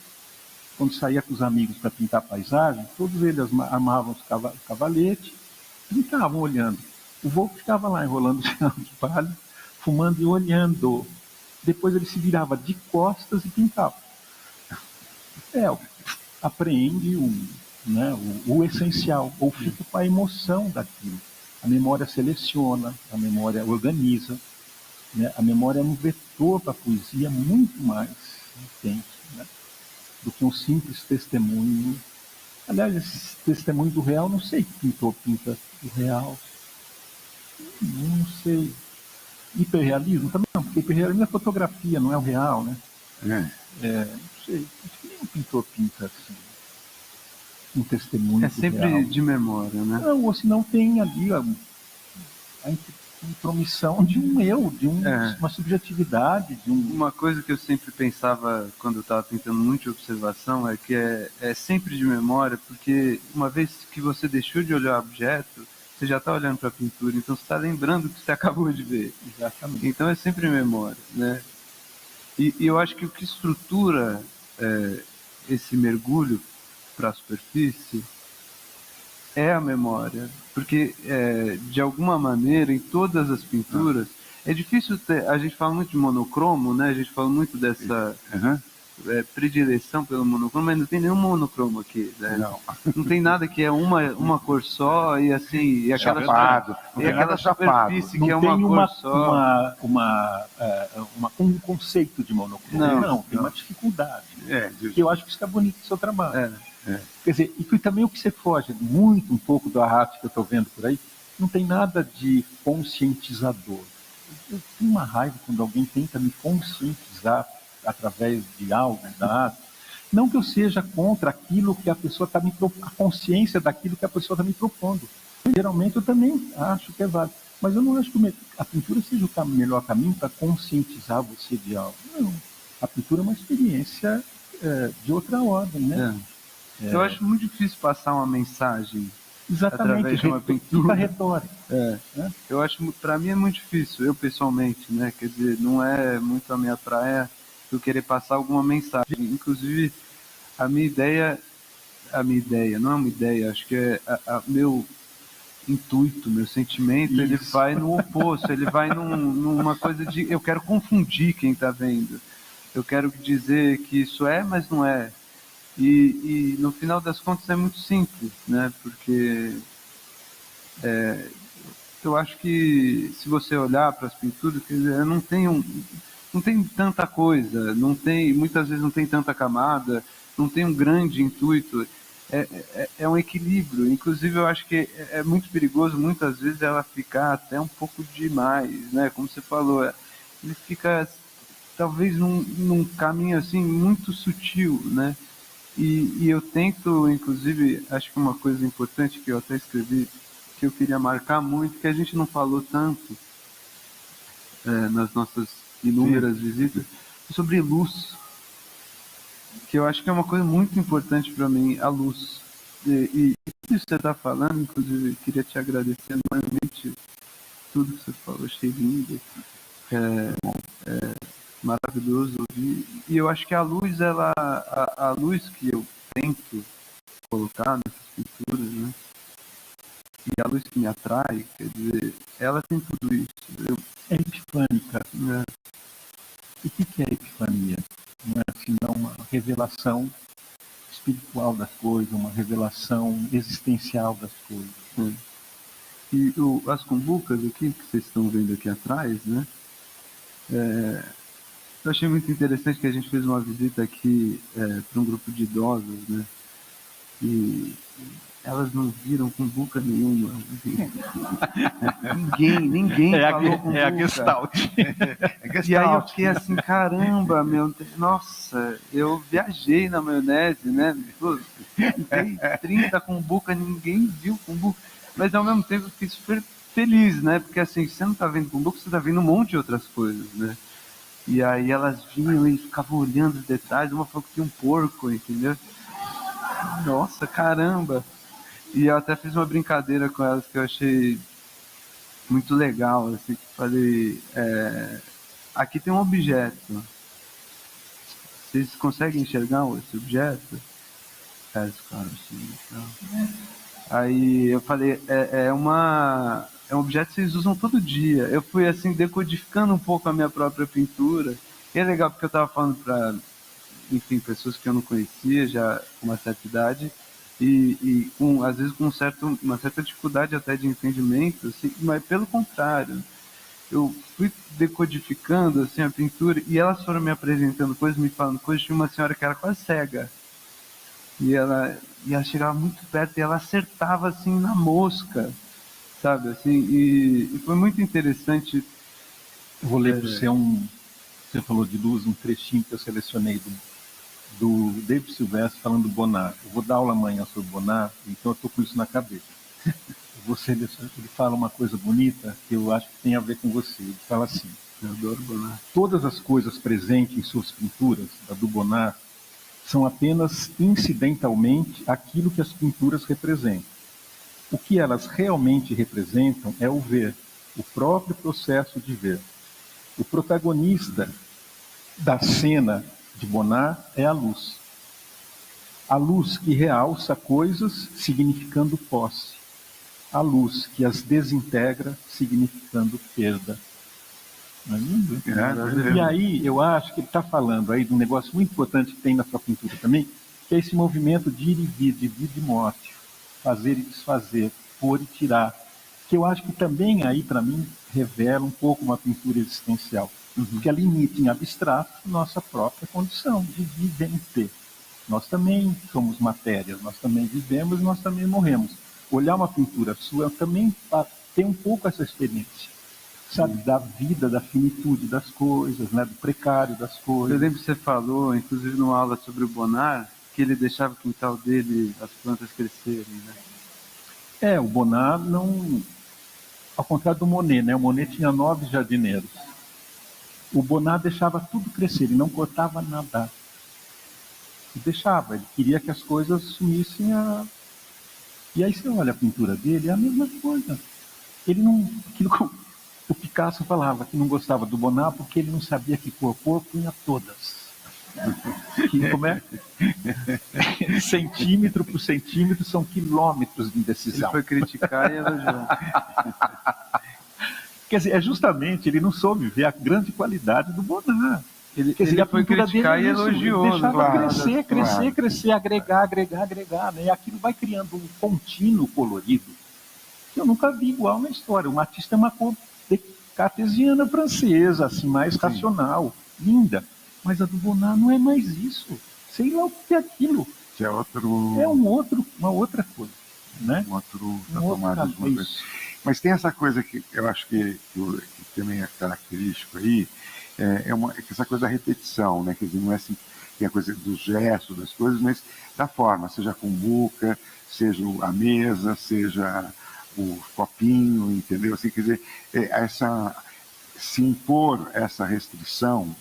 quando saía com os amigos para pintar paisagem, todos eles armavam os cavalete e ficavam olhando. O Volpe ficava lá enrolando o cigarro de palha, fumando e olhando. Depois ele se virava de costas e pintava. Apreende o essencial, ou fica com a emoção daquilo. A memória seleciona, a memória organiza, né? A memória é um vetor para a poesia muito mais intenso, né, do que um simples testemunho. Aliás, esse testemunho do real, não sei que pintor pinta o real. Não sei. Hiperrealismo também não, porque hiperrealismo é fotografia, não é o real, né? Não sei. Acho que nenhum pintor pinta assim. Um testemunho do sempre real. de memória, né? Não, ou se não tem ali a intromissão de um eu, de uma subjetividade, de um... Uma coisa que eu sempre pensava quando eu estava tentando muito de observação é que é sempre de memória, porque uma vez que você deixou de olhar o objeto, você já está olhando para a pintura, então você está lembrando o que você acabou de ver. Exatamente. Então é sempre memória, né? E eu acho que o que estrutura esse mergulho para a superfície é a memória, porque de alguma maneira em todas as pinturas é difícil ter, a gente fala muito de monocromo, né? A gente fala muito dessa predileção pelo monocromo, mas não tem nenhum monocromo aqui, né? Não tem nada que é uma cor só e assim e aquela Chapado, e aquela superfície que é uma cor só. Um conceito de monocromo. Não, tem uma dificuldade. Que eu acho que isso está bonito no seu trabalho. Quer dizer, e também o que você foge muito um pouco do arte que eu estou vendo por aí, não tem nada de conscientizador. Eu tenho uma raiva quando alguém tenta me conscientizar através de algo, da arte. Não que eu seja contra aquilo que a pessoa está me propondo, a consciência daquilo que a pessoa está me propondo. Geralmente eu também acho que é válido. Mas eu não acho que a pintura seja o melhor caminho para conscientizar você de algo. Não. A pintura é uma experiência de outra ordem, né? Eu acho muito difícil passar uma mensagem através de uma pintura. Fica retórica. Eu acho, para mim é muito difícil, eu pessoalmente, né? Quer dizer, não é muito a minha praia eu querer passar alguma mensagem. Inclusive, a minha ideia não é uma ideia, acho que é meu intuito, meu sentimento, ele vai no oposto, ele vai numa coisa de eu quero confundir quem está vendo. Eu quero dizer que isso é, mas não é. E no final das contas é muito simples, né? Porque eu acho que se você olhar para as pinturas, quer dizer, não tem tanta coisa, muitas vezes não tem tanta camada, não tem um grande intuito. É um equilíbrio. Inclusive eu acho que é muito perigoso muitas vezes ela ficar até um pouco demais, né? Como você falou, ele fica talvez num caminho assim muito sutil, né? E eu tento, inclusive, acho que uma coisa importante que eu até escrevi, que eu queria marcar muito, que a gente não falou tanto nas nossas inúmeras visitas, sobre luz, que eu acho que é uma coisa muito importante para mim, a luz. E tudo isso que você está falando, inclusive, queria te agradecer enormemente tudo que você falou, achei lindo, maravilhoso ouvir. E eu acho que a luz, a luz que eu tento colocar nessas pinturas, né? E a luz que me atrai, quer dizer, ela tem tudo isso. É epifânica. E o que é epifania? Não é senão uma revelação espiritual das coisas, uma revelação existencial das coisas. E as cumbucas aqui, que vocês estão vendo aqui atrás, né? Eu achei muito interessante que a gente fez uma visita aqui para um grupo de idosos, né? E elas não viram cumbuca nenhuma. Ninguém falou cumbuca. É a Gestalt. E aí eu fiquei assim, caramba, nossa, eu viajei na maionese, né? Tem 30 cumbuca, ninguém viu cumbuca. Mas ao mesmo tempo eu fiquei super feliz, né? Porque assim, você não tá vendo cumbuca, você tá vendo um monte de outras coisas, né? E aí elas vinham e ficavam olhando os detalhes, uma falou que tinha um porco, entendeu? Nossa, caramba! E eu até fiz uma brincadeira com elas que eu achei muito legal, assim, que falei, aqui tem um objeto. Vocês conseguem enxergar esse objeto? Elas ficaram assim, então. Aí eu falei, é um objeto que vocês usam todo dia. Eu fui assim decodificando um pouco a minha própria pintura. E é legal porque eu estava falando para, enfim, pessoas que eu não conhecia já com uma certa idade e às vezes com uma certa dificuldade até de entendimento, assim, mas pelo contrário, eu fui decodificando assim a pintura e elas foram me apresentando coisas, me falando coisas. Tinha uma senhora que era quase cega E ela chegava muito perto e ela acertava assim na mosca, sabe? Assim, e foi muito interessante. Eu vou ler para você você falou de luz, um trechinho que eu selecionei do David Silvestre falando do Bonnard. Eu vou dar aula amanhã sobre Bonnard, então eu estou com isso na cabeça. Ele fala uma coisa bonita que eu acho que tem a ver com você. Ele fala assim: Eu adoro Bonnard. todas as coisas presentes em suas pinturas, da do Bonnard, são apenas incidentalmente aquilo que as pinturas representam. O que elas realmente representam é o ver, o próprio processo de ver. O protagonista da cena de Bonnard é a luz. A luz que realça coisas significando posse. A luz que as desintegra significando perda. Não é lindo? E aí eu acho que ele está falando aí de um negócio muito importante que tem na sua pintura também, que é esse movimento de ir e vir, de vida e morte, fazer e desfazer, pôr e tirar, que eu acho que também aí, para mim, revela um pouco uma pintura existencial, que ela imita em abstrato nossa própria condição de vivente. Nós também somos matéria, nós também vivemos, nós também morremos. Olhar uma pintura sua também tem um pouco essa experiência, sabe, da vida, da finitude das coisas, né, do precário das coisas. Eu lembro que você falou, inclusive numa aula sobre o Bonnard, que ele deixava o quintal dele, as plantas crescerem, né? O Bonnard não... Ao contrário do Monet, né? O Monet tinha 9 jardineiros. O Bonnard deixava tudo crescer, ele não cortava nada. Ele deixava, ele queria que as coisas sumissem a... E aí você olha a pintura dele, é a mesma coisa. Ele não... O Picasso falava que não gostava do Bonnard porque ele não sabia que cor punha todas. Como é? Centímetro por centímetro são quilômetros de indecisão. Ele foi criticar e elogiou. Quer dizer, é justamente, ele não soube ver a grande qualidade do Bonnard. Ele foi criticar e elogiou. Ele deixava Claro, crescer, agregar, né? E aquilo vai criando um contínuo colorido que eu nunca vi igual na história. O Matisse é uma cor cartesiana francesa, assim, mais racional, linda. Mas a do Bonnard não é mais isso. Sei lá o que é aquilo. Que é outro... É uma outra coisa, né? Mas tem essa coisa que eu acho que também é característico aí, essa coisa da repetição, né? Quer dizer, não é assim, tem a coisa do gesto, das coisas, mas da forma, seja a cumbuca, seja a mesa, seja o copinho, entendeu? Assim, quer dizer, se impor essa restrição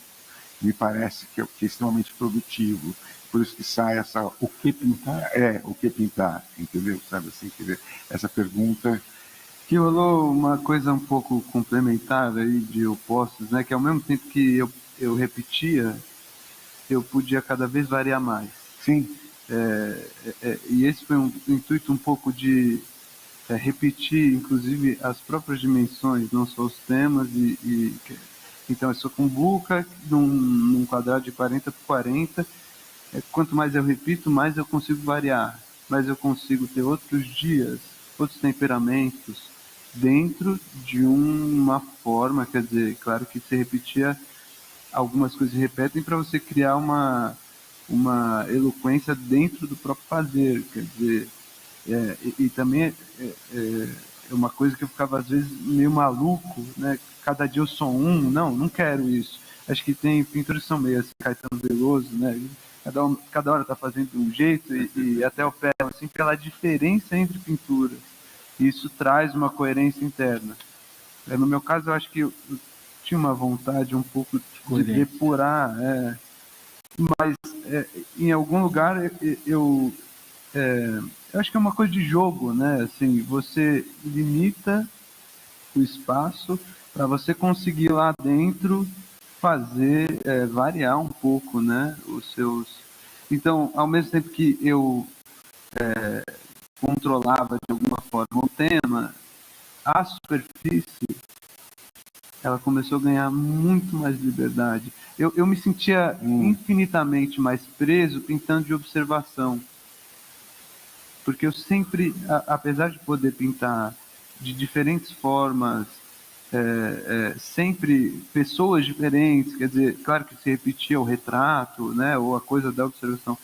me parece que é extremamente produtivo. Por isso que sai essa... O que pintar? O que pintar, entendeu? Sabe assim, quer dizer, essa pergunta... Que rolou uma coisa um pouco complementar aí de opostos, né? Que ao mesmo tempo que eu repetia, eu podia cada vez variar mais. Sim. E esse foi um intuito um pouco de repetir, inclusive, as próprias dimensões, não só os temas. Então, eu sou cumbuca num quadrado de 40 por 40. Quanto mais eu repito, mais eu consigo variar. Mais eu consigo ter outros dias, outros temperamentos, dentro de uma forma, quer dizer, claro que se repetia, algumas coisas se repetem para você criar uma eloquência dentro do próprio fazer, quer dizer, e também é uma coisa que eu ficava às vezes meio maluco, né? Cada dia eu sou não quero isso. Acho que tem pintores que são meio assim, Caetano Veloso, né? Cada hora está fazendo de um jeito e até o pé, assim, pela diferença entre pinturas. Isso traz uma coerência interna. No meu caso, eu acho que eu tinha uma vontade um pouco de depurar, mas em algum lugar eu acho que é uma coisa de jogo, né? Assim, você limita o espaço para você conseguir lá dentro fazer, variar um pouco, né? Os seus... Então, ao mesmo tempo que eu controlava de alguma forma o tema, a superfície, ela começou a ganhar muito mais liberdade. Eu me sentia infinitamente mais preso pintando de observação. Porque eu sempre, apesar de poder pintar de diferentes formas, sempre pessoas diferentes, quer dizer, claro que se repetia o retrato, né, ou a coisa da observação,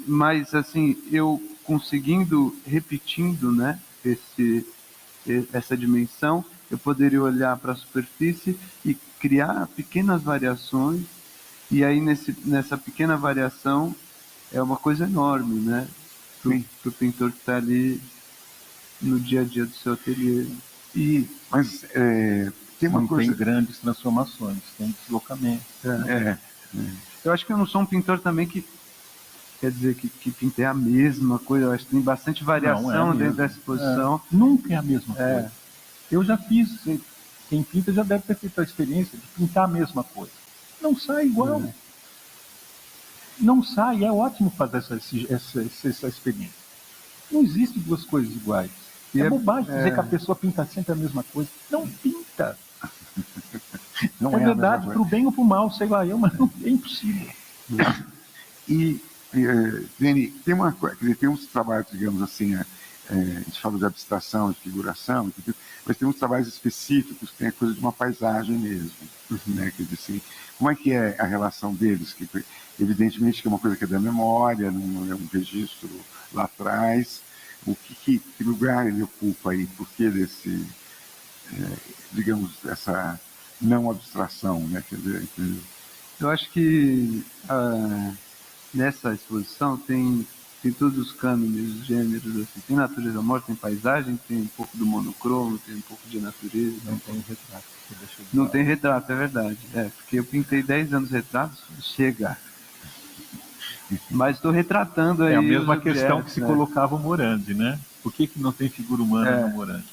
Mas, assim, eu conseguindo, repetindo, né, essa dimensão, eu poderia olhar para a superfície e criar pequenas variações, e aí nessa pequena variação é uma coisa enorme, né, para o pintor que está ali no dia a dia do seu ateliê. Mas tem uma coisa... Tem grandes transformações, tem deslocamento. Eu acho que eu não sou um pintor também que quer dizer que pintei a mesma coisa. Eu acho que tem bastante variação dentro dessa exposição. Nunca é a mesma coisa. Eu já fiz, quem pinta já deve ter feito a experiência de pintar a mesma coisa. Não sai igual. Não sai, é ótimo fazer essa experiência. Não existe duas coisas iguais. É bobagem dizer que a pessoa pinta sempre a mesma coisa. Não pinta. Não é verdade, para o bem ou para o mal, sei lá eu, mas é impossível. Deni, tem uns trabalhos, digamos assim, a gente fala de abstração, de figuração, mas tem uns trabalhos específicos que tem a coisa de uma paisagem mesmo. Né? Quer dizer, assim, como é que é a relação deles? Que, evidentemente que é uma coisa que é da memória, não é um registro lá atrás. Que lugar ele ocupa aí? Por que desse, digamos, essa não abstração? Né? Quer dizer, eu acho que nessa exposição tem todos os cânones, os gêneros, assim. Tem natureza morta, tem paisagem, tem um pouco do monocromo, tem um pouco de natureza. Não tem retrato. Não tem retrato, é verdade. Porque eu pintei 10 anos retratos, chega. Mas estou retratando aí. É a mesma questão que se colocava o Morandi, né? Por que não tem figura humana no Morandi?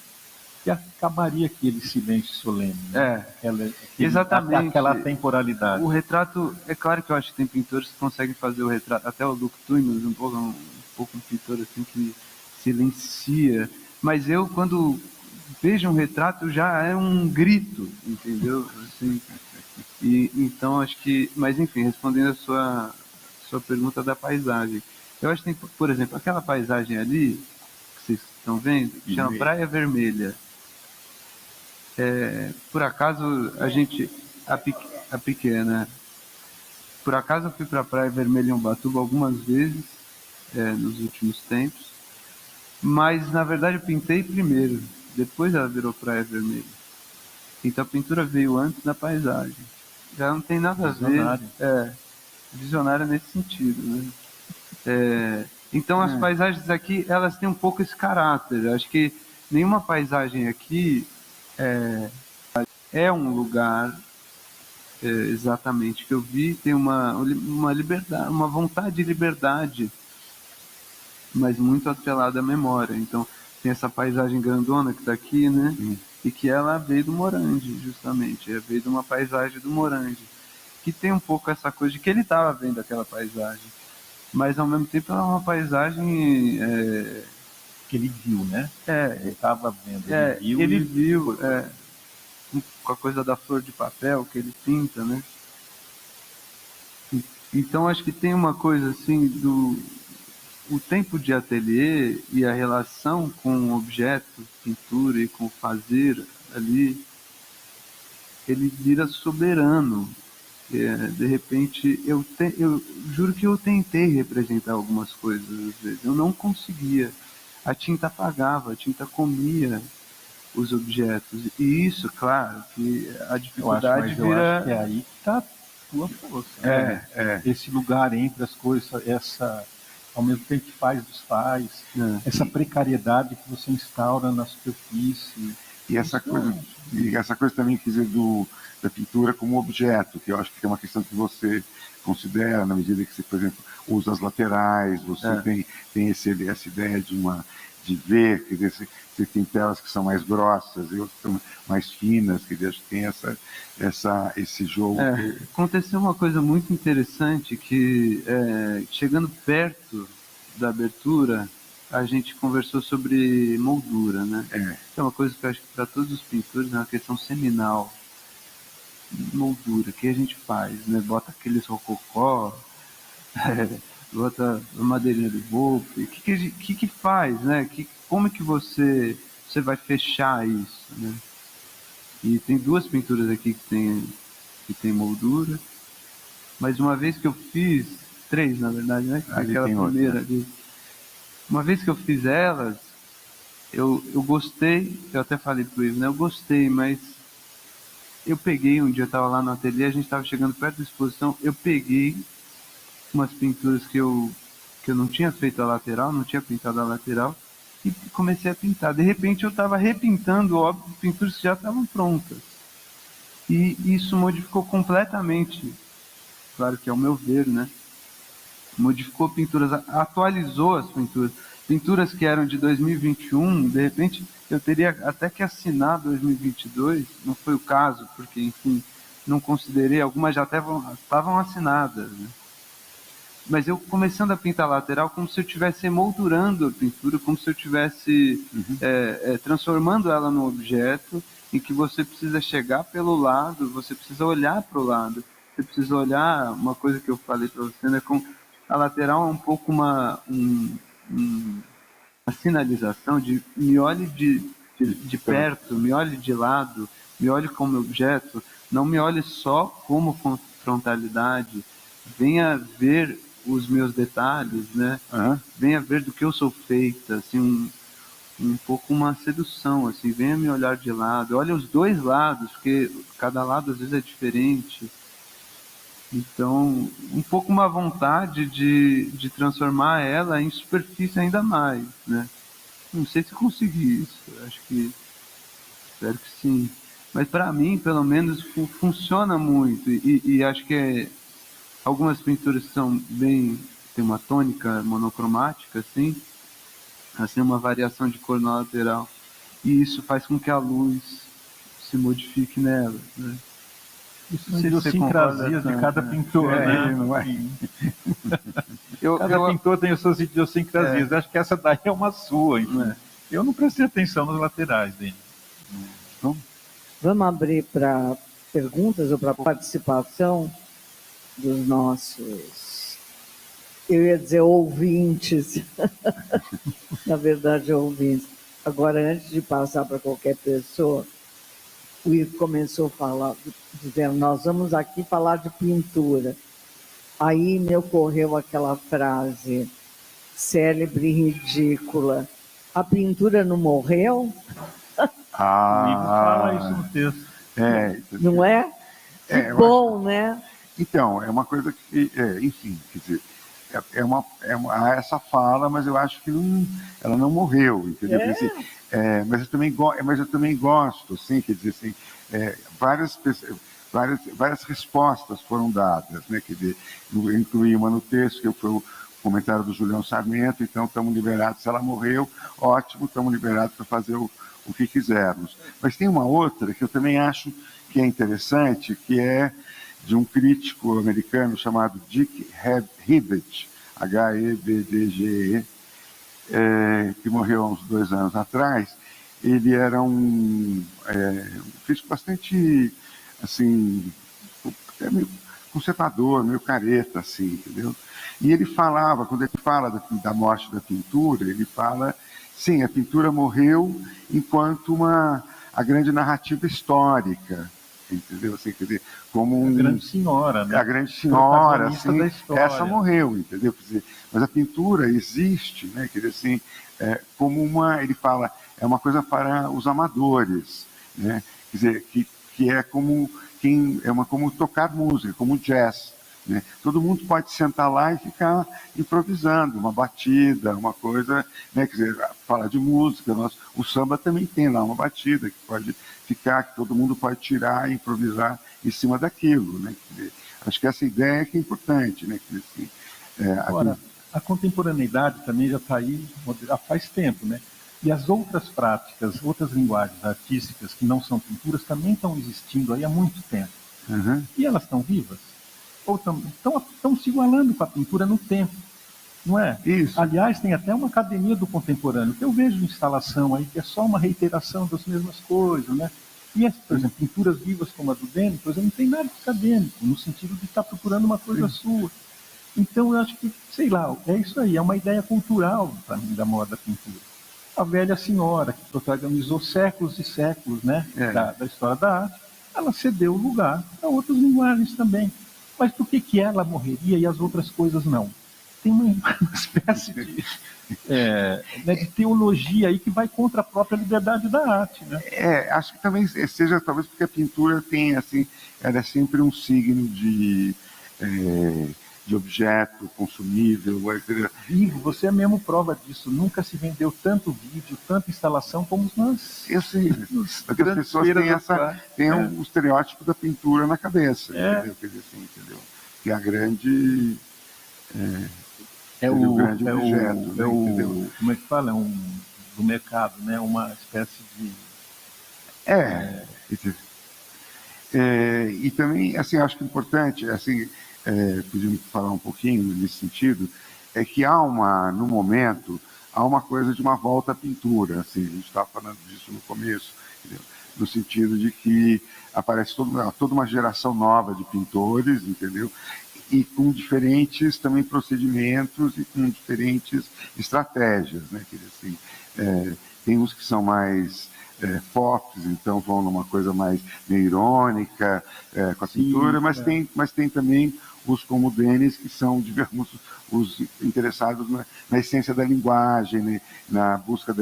Que acabaria aquele silêncio solene, né? Exatamente. Aquela temporalidade. O retrato, é claro que eu acho que tem pintores que conseguem fazer o retrato, até o Luc Tuymans, um pouco um pintor assim que silencia, mas eu quando vejo um retrato já é um grito, entendeu? Assim, então acho que, mas enfim, respondendo a sua pergunta da paisagem, eu acho que tem, por exemplo, aquela paisagem ali que vocês estão vendo, que chama Praia Vermelha. Por acaso a pequena, por acaso eu fui para a Praia Vermelha em Ubatuba algumas vezes nos últimos tempos, mas na verdade eu pintei primeiro, depois ela virou Praia Vermelha. Então a pintura veio antes da paisagem. Já não tem nada a ver. Visionária nesse sentido, né? Então as paisagens aqui, elas têm um pouco esse caráter. Eu acho que nenhuma paisagem aqui é um lugar exatamente que eu vi, tem uma liberdade, uma vontade de liberdade, mas muito atrelada à memória. Então tem essa paisagem grandona que está aqui, né? E que ela veio do Morandi, justamente. Veio de uma paisagem do Morandi, que tem um pouco essa coisa de que ele estava vendo aquela paisagem, mas ao mesmo tempo ela é uma paisagem que ele viu, né? Ele estava vendo, ele viu com a coisa da flor de papel que ele pinta, né? Então acho que tem uma coisa assim o tempo de ateliê e a relação com o objeto, pintura e com o fazer ali, ele vira soberano. De repente, eu juro que eu tentei representar algumas coisas às vezes, eu não conseguia. A tinta apagava, a tinta comia os objetos. E isso, claro, que a dificuldade vira... Eu acho que é aí que está a tua força. Né? Esse lugar entre as coisas, ao mesmo tempo que faz, desfaz, essa precariedade que você instaura na superfície. E essa coisa também, quer dizer, da pintura como objeto, que eu acho que é uma questão que você considera na medida que você, por exemplo, usa as laterais, você tem essa ideia de ver, quer dizer, você tem telas que são mais grossas e outras que são mais finas, quer dizer, tem esse jogo. Aconteceu uma coisa muito interessante que, chegando perto da abertura, a gente conversou sobre moldura, né? É uma coisa que eu acho que para todos os pintores é uma questão seminal. Moldura, o que a gente faz, né? Bota aqueles rococó, bota madeirinha de Wolff, o que faz, né? Como que você vai fechar isso, né? E tem duas pinturas aqui que tem moldura, mas uma vez que eu fiz, 3, na verdade, né? Ali Aquela tem primeira outra. ali. Uma vez que eu fiz elas, eu gostei, eu até falei pro Ivo, né? Eu gostei, mas eu peguei, um dia eu estava lá no ateliê, a gente estava chegando perto da exposição, eu peguei umas pinturas que eu não tinha feito a lateral, não tinha pintado a lateral, e comecei a pintar. De repente eu estava repintando, óbvio, pinturas que já estavam prontas. E isso modificou completamente, claro que é o meu ver, né? Modificou pinturas, atualizou as pinturas. Pinturas que eram de 2021, de repente eu teria até que assinar 2022, não foi o caso, porque, enfim, não considerei, algumas já estavam assinadas, né? Mas eu começando a pintar a lateral como se eu estivesse emoldurando a pintura, como se eu estivesse transformando ela num objeto em que você precisa chegar pelo lado, você precisa olhar para o lado, você precisa olhar, uma coisa que eu falei para você, né, com a lateral é um pouco uma sinalização de me olhe de perto, me olhe de lado, me olhe como objeto, não me olhe só como frontalidade, venha ver os meus detalhes, né? Venha ver do que eu sou feita, assim, um pouco uma sedução, assim, venha me olhar de lado, olha os dois lados, porque cada lado às vezes é diferente. Então, um pouco uma vontade de transformar ela em superfície ainda mais, né? Não sei se consegui isso, acho que, espero que sim. Mas para mim, pelo menos, funciona muito, e acho que algumas pinturas são bem, tem uma tônica monocromática, assim, uma variação de cor na lateral, e isso faz com que a luz se modifique nela, né? Isso são idiosincrasias de cada pintor, né? Não é? Cada pintor tem as suas idiosincrasias. Acho que essa daí é uma sua, enfim. Eu não prestei atenção nas laterais dele. Vamos abrir para perguntas ou para participação dos nossos, eu ia dizer ouvintes, na verdade ouvintes. Agora, antes de passar para qualquer pessoa, o Ivo começou a falar, dizendo, nós vamos aqui falar de pintura. Aí me ocorreu aquela frase célebre e ridícula, a pintura não morreu? O Ivo fala isso no texto. Não é? Que bom, né? Então, é uma coisa que, enfim, quer dizer, essa fala, mas eu acho que ela não morreu, entendeu? Assim, mas eu também gosto, assim, quer dizer, assim, várias respostas foram dadas, né? Quer dizer, eu incluí uma no texto, que foi o comentário do Julião Sarmento, então estamos liberados, se ela morreu, ótimo, estamos liberados para fazer o que quisermos. Mas tem uma outra que eu também acho que é interessante, que é de um crítico americano chamado Dick Hibbett, H-E-B-D-G-E, que morreu há uns 2 anos atrás. Ele era um crítico bastante, assim, meio conservador, meio careta, assim, entendeu? E ele falava, quando ele fala da morte da pintura, ele fala, sim, a pintura morreu enquanto a grande narrativa histórica, entendeu? Assim, quer dizer, como a grande senhora, né? A grande senhora, assim, da história. Essa morreu, entendeu? Quer dizer, mas a pintura existe, né? Quer dizer, assim, como ele fala, é uma coisa para os amadores, né? Quer dizer, que é como como tocar música, como jazz, né? Todo mundo pode sentar lá e ficar improvisando, uma batida, uma coisa, né? Quer dizer, falar de música, o samba também tem lá uma batida que pode ficar, que todo mundo pode tirar e improvisar em cima daquilo, né? Quer dizer, acho que essa ideia que é importante, né? Quer dizer, assim, Agora, a contemporaneidade também já está aí há faz tempo, né? E as outras práticas, outras linguagens artísticas que não são pinturas também estão existindo aí há muito tempo. E elas estão vivas? Ou estão se igualando com a pintura no tempo, não é? Isso. Aliás, tem até uma academia do contemporâneo, que eu vejo instalação aí, que é só uma reiteração das mesmas coisas, né? E, por exemplo, pinturas vivas como a do Dene, por exemplo, não tem nada de acadêmico, no sentido de estar procurando uma coisa sua. Então, eu acho que, sei lá, é isso aí, é uma ideia cultural, para mim, da moda pintura. A velha senhora, que protagonizou séculos e séculos, né, da história da arte, ela cedeu o lugar para outras linguagens também. Mas por que ela morreria e as outras coisas não? Tem uma espécie de teologia aí que vai contra a própria liberdade da arte, né? Acho que também seja, talvez porque a pintura tem, assim, ela é sempre um signo de objeto consumível. Vivo, você é mesmo prova disso. Nunca se vendeu tanto vídeo, tanta instalação como nós. Eu sei, porque as pessoas têm um estereótipo da pintura na cabeça, entendeu? Quer dizer, assim, entendeu? Que é a grande... o grande objeto, entendeu? Como é que fala? Do mercado, né? Uma espécie de... E também, assim, acho que é importante, assim, podíamos falar um pouquinho nesse sentido, é que no momento, há uma coisa de uma volta à pintura, assim, a gente estava falando disso no começo, entendeu? No sentido de que aparece toda uma geração nova de pintores, entendeu? E com diferentes também procedimentos e com diferentes estratégias, né? Quer dizer, assim, tem uns que são mais pop, então vão numa coisa mais meio irônica com a pintura, mas tem também os como o Denis, que são, digamos, os interessados na essência da linguagem, né? Na busca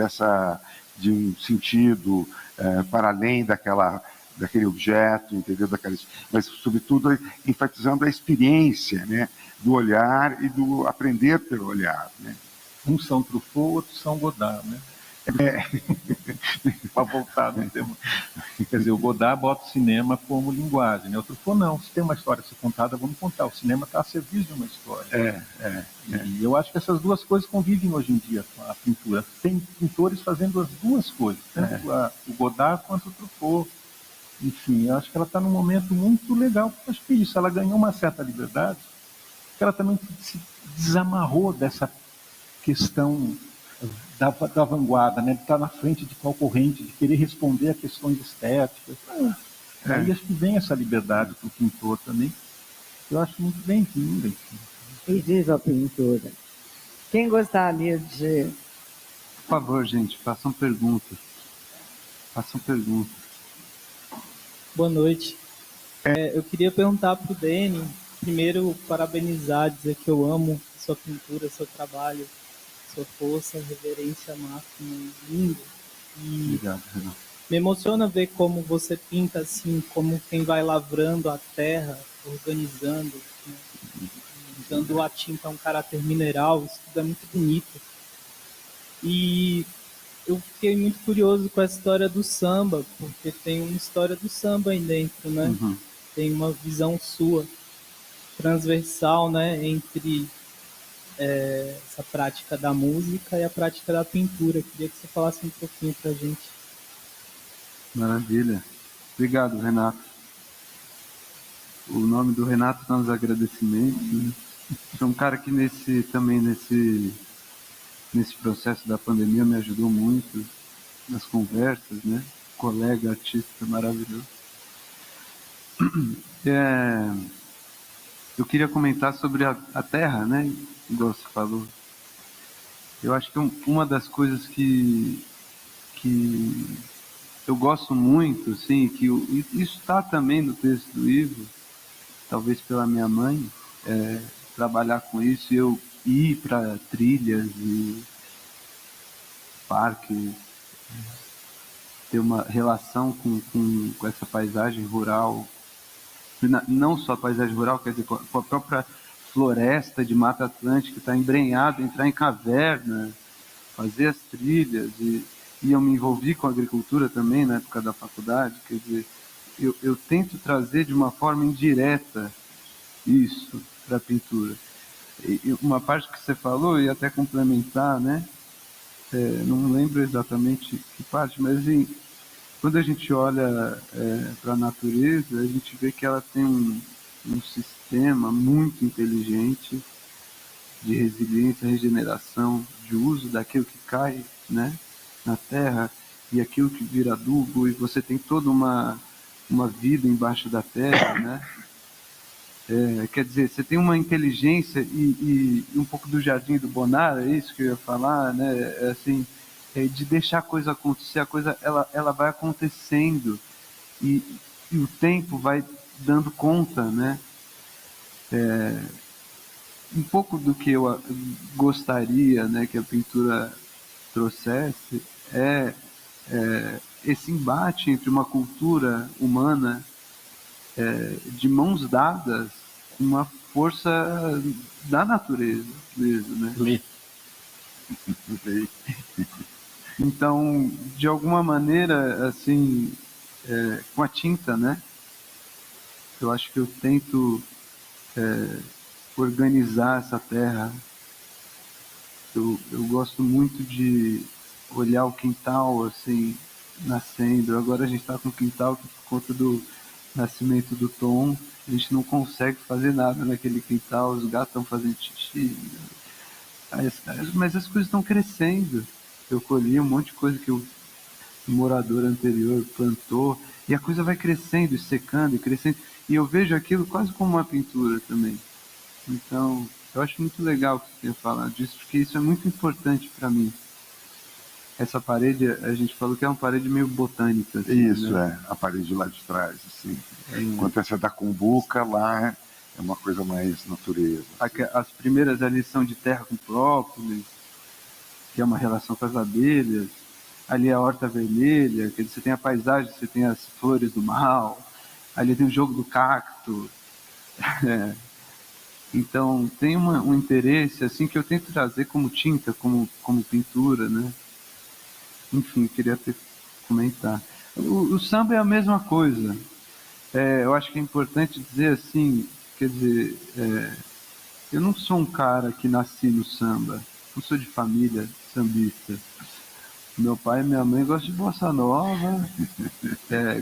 de um sentido para além daquele objeto, entendeu? Mas, sobretudo, enfatizando a experiência, né? Do olhar e do aprender pelo olhar, né? Uns são Truffaut, outros são Godard, né? Para voltar no tema. Quer dizer, o Godard bota o cinema como linguagem, né? O Truffaut não. Se tem uma história a ser contada, vamos contar. O cinema está a serviço de uma história. E eu acho que essas duas coisas convivem hoje em dia com a pintura. Tem pintores fazendo as duas coisas, tanto o Godard quanto o Truffaut. Enfim, eu acho que ela está num momento muito legal, porque acho que é isso, ela ganhou uma certa liberdade, porque ela também se desamarrou dessa questão da vanguarda, né? De estar na frente de qual corrente, de querer responder a questões estéticas. Aí acho que vem essa liberdade para o pintor também, eu acho muito bem-vinda. E diz a pintura. Quem gostaria de... Por favor, gente, façam perguntas. Boa noite. Eu queria perguntar para o Deni, primeiro parabenizar, dizer que eu amo sua pintura, seu trabalho, sua força, reverência máxima, lindo. Obrigado, Renato. Me emociona ver como você pinta assim, como quem vai lavrando a terra, organizando, né? Dando a tinta um caráter mineral, isso tudo é muito bonito. E eu fiquei muito curioso com a história do samba, porque tem uma história do samba aí dentro, né? Uhum. Tem uma visão sua, transversal, né, entre essa prática da música e a prática da pintura. Eu queria que você falasse um pouquinho pra gente. Maravilha. Obrigado, Renato. O nome do Renato está nos agradecimentos, né? Sou um cara que nesse processo da pandemia me ajudou muito nas conversas, né? Colega, artista maravilhoso. Eu queria comentar sobre a terra, né? Igual você falou. Eu acho que uma das coisas que eu gosto muito, assim, isso está também no texto do Ivo, talvez pela minha mãe, trabalhar com isso e eu ir para trilhas e parques, ter uma relação com essa paisagem rural, não só a paisagem rural, quer dizer, com a própria floresta de Mata Atlântica, está embrenhado, entrar em caverna, fazer as trilhas, e eu me envolvi com a agricultura também na época da faculdade, quer dizer, eu tento trazer de uma forma indireta isso para a pintura. E uma parte que você falou, e até complementar, né? Não lembro exatamente que parte, mas assim, quando a gente olha para a natureza, a gente vê que ela tem um sistema muito inteligente de resiliência, regeneração, de uso daquilo que cai, né, na terra e aquilo que vira adubo, e você tem toda uma vida embaixo da terra, né? Quer dizer, você tem uma inteligência e um pouco do Jardim do Bonar, é isso que eu ia falar, né? Assim, de deixar a coisa acontecer, a coisa ela vai acontecendo e o tempo vai dando conta, né? Um pouco do que eu gostaria, né, que a pintura trouxesse esse embate entre uma cultura humana de mãos dadas com uma força da natureza mesmo, né? Então, de alguma maneira, assim, com a tinta, né? Eu acho que eu tento organizar essa terra. Eu gosto muito de olhar o quintal, assim, nascendo. Agora a gente está com o quintal que, por conta do nascimento do Tom, a gente não consegue fazer nada naquele quintal, os gatos estão fazendo xixi. Mas as coisas estão crescendo. Eu colhi um monte de coisa que o morador anterior plantou, e a coisa vai crescendo e secando e crescendo. E eu vejo aquilo quase como uma pintura também. Então, eu acho muito legal que você tenha falado disso, porque isso é muito importante para mim. Essa parede, a gente falou que é uma parede meio botânica. Assim, isso, né? A parede lá de trás, assim. Enquanto essa da cumbuca, lá é uma coisa mais natureza. Assim. As primeiras ali são de terra com própolis, que é uma relação com as abelhas. Ali é a horta vermelha, que você tem a paisagem, você tem as flores do mal. Ali tem o jogo do cacto. Então, tem um interesse assim que eu tento trazer como tinta, como pintura, né? Enfim, queria comentar. O samba é a mesma coisa. Eu acho que é importante dizer assim, quer dizer, eu não sou um cara que nasci no samba, não sou de família sambista. Meu pai e minha mãe gostam de bossa nova,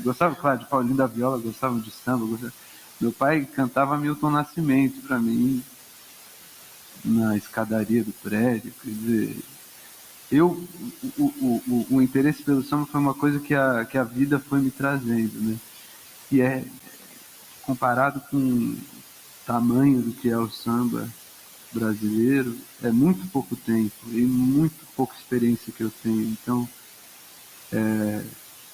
gostavam, claro, de Paulinho da Viola, gostavam de samba. Meu pai cantava Milton Nascimento para mim, na escadaria do prédio. Quer dizer, o interesse pelo samba foi uma coisa que a vida foi me trazendo, né? E comparado com o tamanho do que é o samba brasileiro, é muito pouco tempo e muito pouca experiência que eu tenho. Então, eu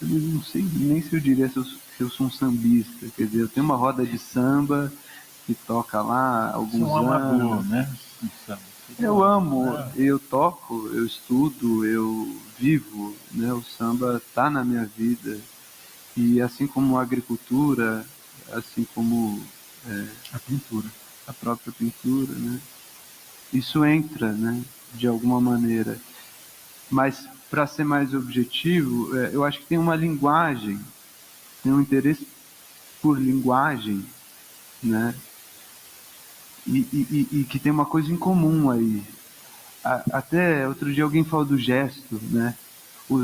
não sei nem se eu diria se eu sou um sambista. Quer dizer, eu tenho uma roda de samba que toca lá há alguns anos. Amador, né? Eu amo, eu toco, eu estudo, eu vivo, né? O samba está na minha vida. E assim como a agricultura, assim como a própria pintura, né? Isso entra, né? De alguma maneira. Mas, para ser mais objetivo, eu acho que tem uma linguagem, tem um interesse por linguagem, né? E que tem uma coisa em comum aí. Até outro dia alguém falou do gesto, né?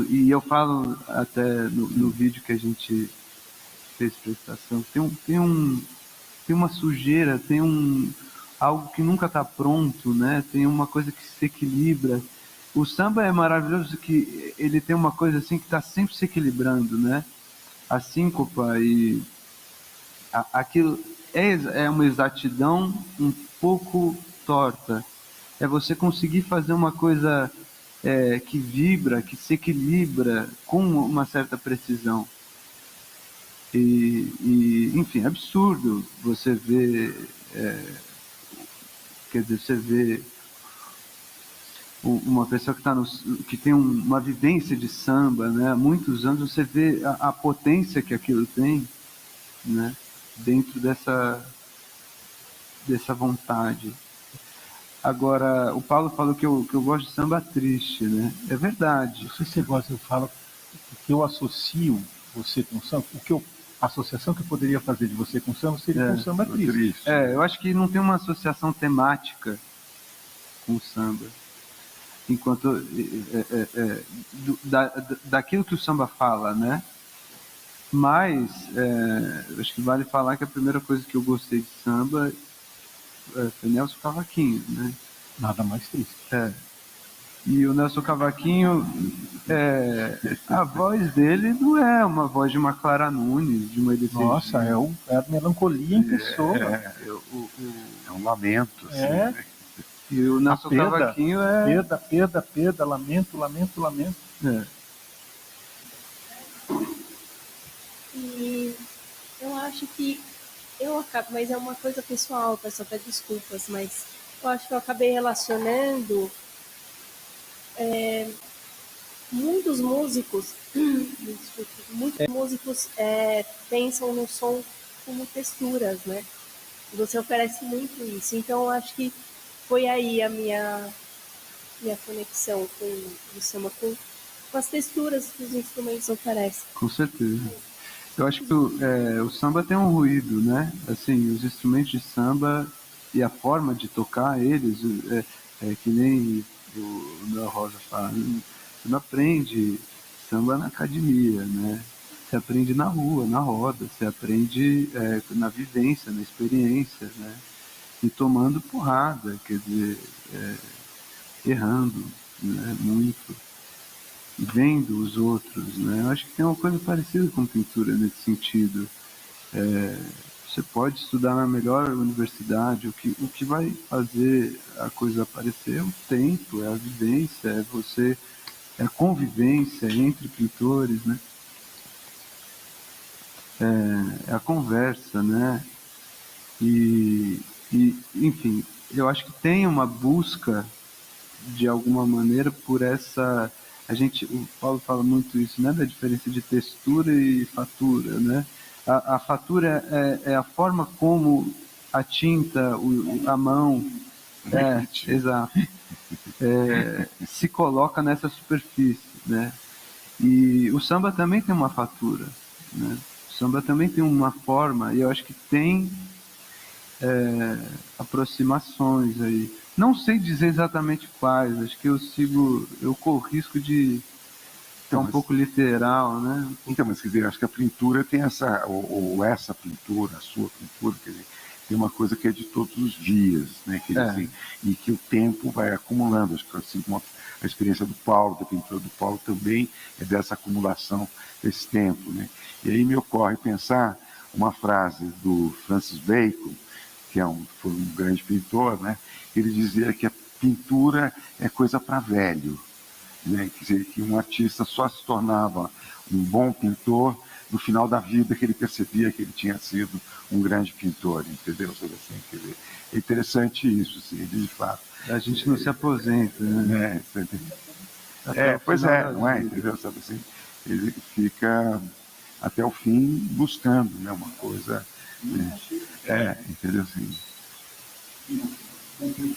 E eu falo até no vídeo que a gente fez prestação, tem uma sujeira, tem algo que nunca está pronto, né? Tem uma coisa que se equilibra. O samba é maravilhoso que ele tem uma coisa assim que está sempre se equilibrando, né? A síncopa e aquilo é uma exatidão um pouco torta. É você conseguir fazer uma coisa que vibra, que se equilibra com uma certa precisão. Enfim, é absurdo você ver, quer dizer, você vê uma pessoa que tem uma vivência de samba, né? Há muitos anos, você vê a potência que aquilo tem, né? Dentro dessa vontade. Agora, o Paulo falou que eu gosto de samba triste, né? É verdade. Não sei se você gosta, eu falo que eu associo você com samba, a associação que eu poderia fazer de você com samba seria com samba triste. Eu acho que não tem uma associação temática com o samba. Enquanto daquilo que o samba fala, né? Mas acho que vale falar que a primeira coisa que eu gostei de samba foi Nelson Cavaquinho, né? Nada mais triste. E o Nelson Cavaquinho, a voz dele não é uma voz de uma Clara Nunes, de uma Elis Regina. Nossa, é a melancolia em pessoa. É um lamento. Assim, né? E o Nelson Cavaquinho perda, lamento. E eu acho que eu acabo, mas é uma coisa pessoal, peço até desculpas, mas eu acho que eu acabei relacionando muitos músicos, muitos músicos pensam no som como texturas, né? E você oferece muito isso. Então eu acho que foi aí a minha conexão com o samba, com as texturas que os instrumentos oferecem. Com certeza. Eu acho que o samba tem um ruído, né? Assim, os instrumentos de samba e a forma de tocar eles, que nem o Noel Rosa fala, você não aprende samba na academia, né? Você aprende na rua, na roda, você aprende na vivência, na experiência, né? E tomando porrada, quer dizer, errando, né? Muito. Vendo os outros, né? Eu acho que tem uma coisa parecida com pintura nesse sentido. Você pode estudar na melhor universidade, o que vai fazer a coisa aparecer é o tempo, é a vivência, é a convivência entre pintores, né? É a conversa, né? Enfim, eu acho que tem uma busca de alguma maneira por essa. O Paulo fala muito isso, né, da diferença de textura e fatura, né? A fatura é a forma como a tinta, a mão, exato, se coloca nessa superfície, né? E o samba também tem uma fatura, né? O samba também tem uma forma, e eu acho que tem aproximações aí. Não sei dizer exatamente quais, acho que eu corro risco de ficar um pouco literal, né? Então, mas quer dizer, acho que a pintura tem essa pintura, a sua pintura, quer dizer, tem uma coisa que é de todos os dias, né? Quer dizer, assim, e que o tempo vai acumulando. Acho que assim como a experiência do Paulo, da pintura do Paulo também é dessa acumulação desse tempo, né? E aí me ocorre pensar uma frase do Francis Bacon, que foi um grande pintor, né? Ele dizia que a pintura é coisa para velho, né? Quer dizer, que um artista só se tornava um bom pintor no final da vida que ele percebia que ele tinha sido um grande pintor, entendeu? Assim, quer dizer, é interessante isso, assim, de fato. A gente não se aposenta, né? Pois é, não é? Entendeu? Sabe assim, ele fica até o fim buscando, né, uma coisa, né? Entendeu? Assim. Também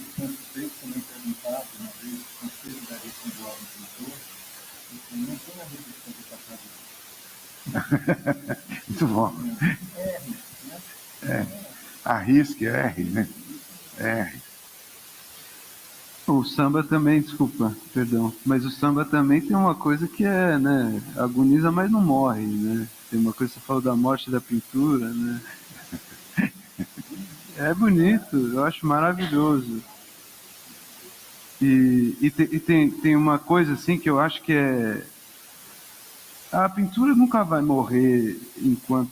perguntado uma vez o conselho da esse jovem pintor, e não tem a resistência de passar. Muito bom. Arrisque, R, né? R. O samba também, desculpa, perdão, mas o samba também tem uma coisa que né, agoniza, mas não morre, né? Tem uma coisa que você falou da morte da pintura, né? É bonito, eu acho maravilhoso. E tem uma coisa assim que eu acho que a pintura nunca vai morrer enquanto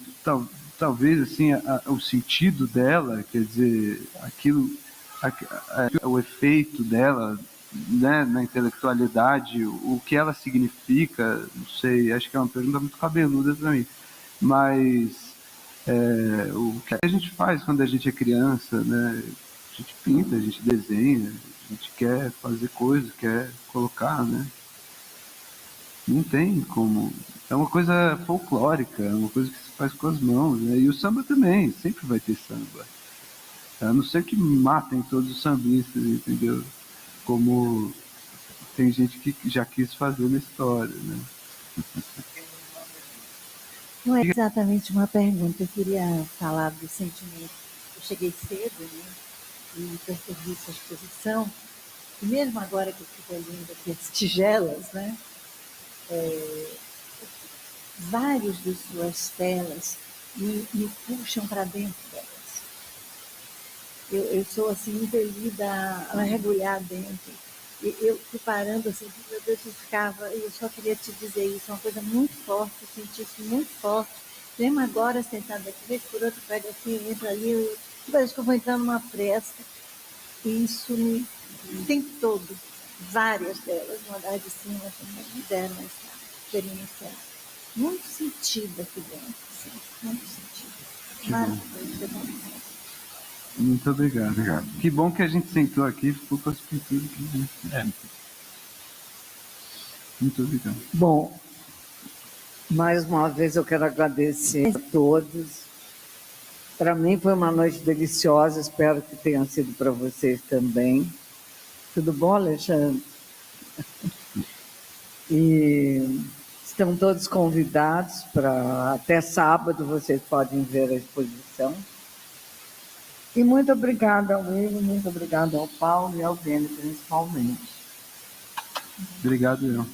talvez assim o sentido dela, quer dizer, aquilo, o efeito dela, né, na intelectualidade, o que ela significa, não sei, acho que é uma pergunta muito cabeluda para mim, mas o que a gente faz quando a gente é criança, né? A gente pinta, a gente desenha, a gente quer fazer coisas, quer colocar, né? Não tem como. É uma coisa folclórica, é uma coisa que se faz com as mãos, né? E o samba também, sempre vai ter samba. A não ser que matem todos os sambistas, entendeu? Como tem gente que já quis fazer na história, né? Não é exatamente uma pergunta, eu queria falar do sentimento. Eu cheguei cedo, né, e percebi sua exposição, e mesmo agora que eu fico olhando aqui as tigelas, né, vários de suas telas me puxam para dentro delas. Eu sou assim impelida a mergulhar dentro. E eu fui parando assim, meu Deus, eu só queria te dizer isso, é uma coisa muito forte, eu senti isso muito forte. Mesmo agora, sentada aqui, vez por outra, pega aqui, entra ali, parece que eu vou entrar numa pressa. E isso tem todo, várias delas, no andar de cima, também me deram essa experiência. Muito sentido aqui dentro, assim, muito sentido. Que bom. Muito obrigado. Obrigado. Que bom que a gente sentou aqui e ficou com as pinturas aqui. Muito obrigado. Bom, mais uma vez eu quero agradecer a todos. Para mim foi uma noite deliciosa, espero que tenha sido para vocês também. Tudo bom, Alexandre? E estão todos convidados para até sábado, vocês podem ver a exposição. E muito obrigada ao Will, muito obrigada ao Paulo e ao Beni, principalmente. Obrigado, eu.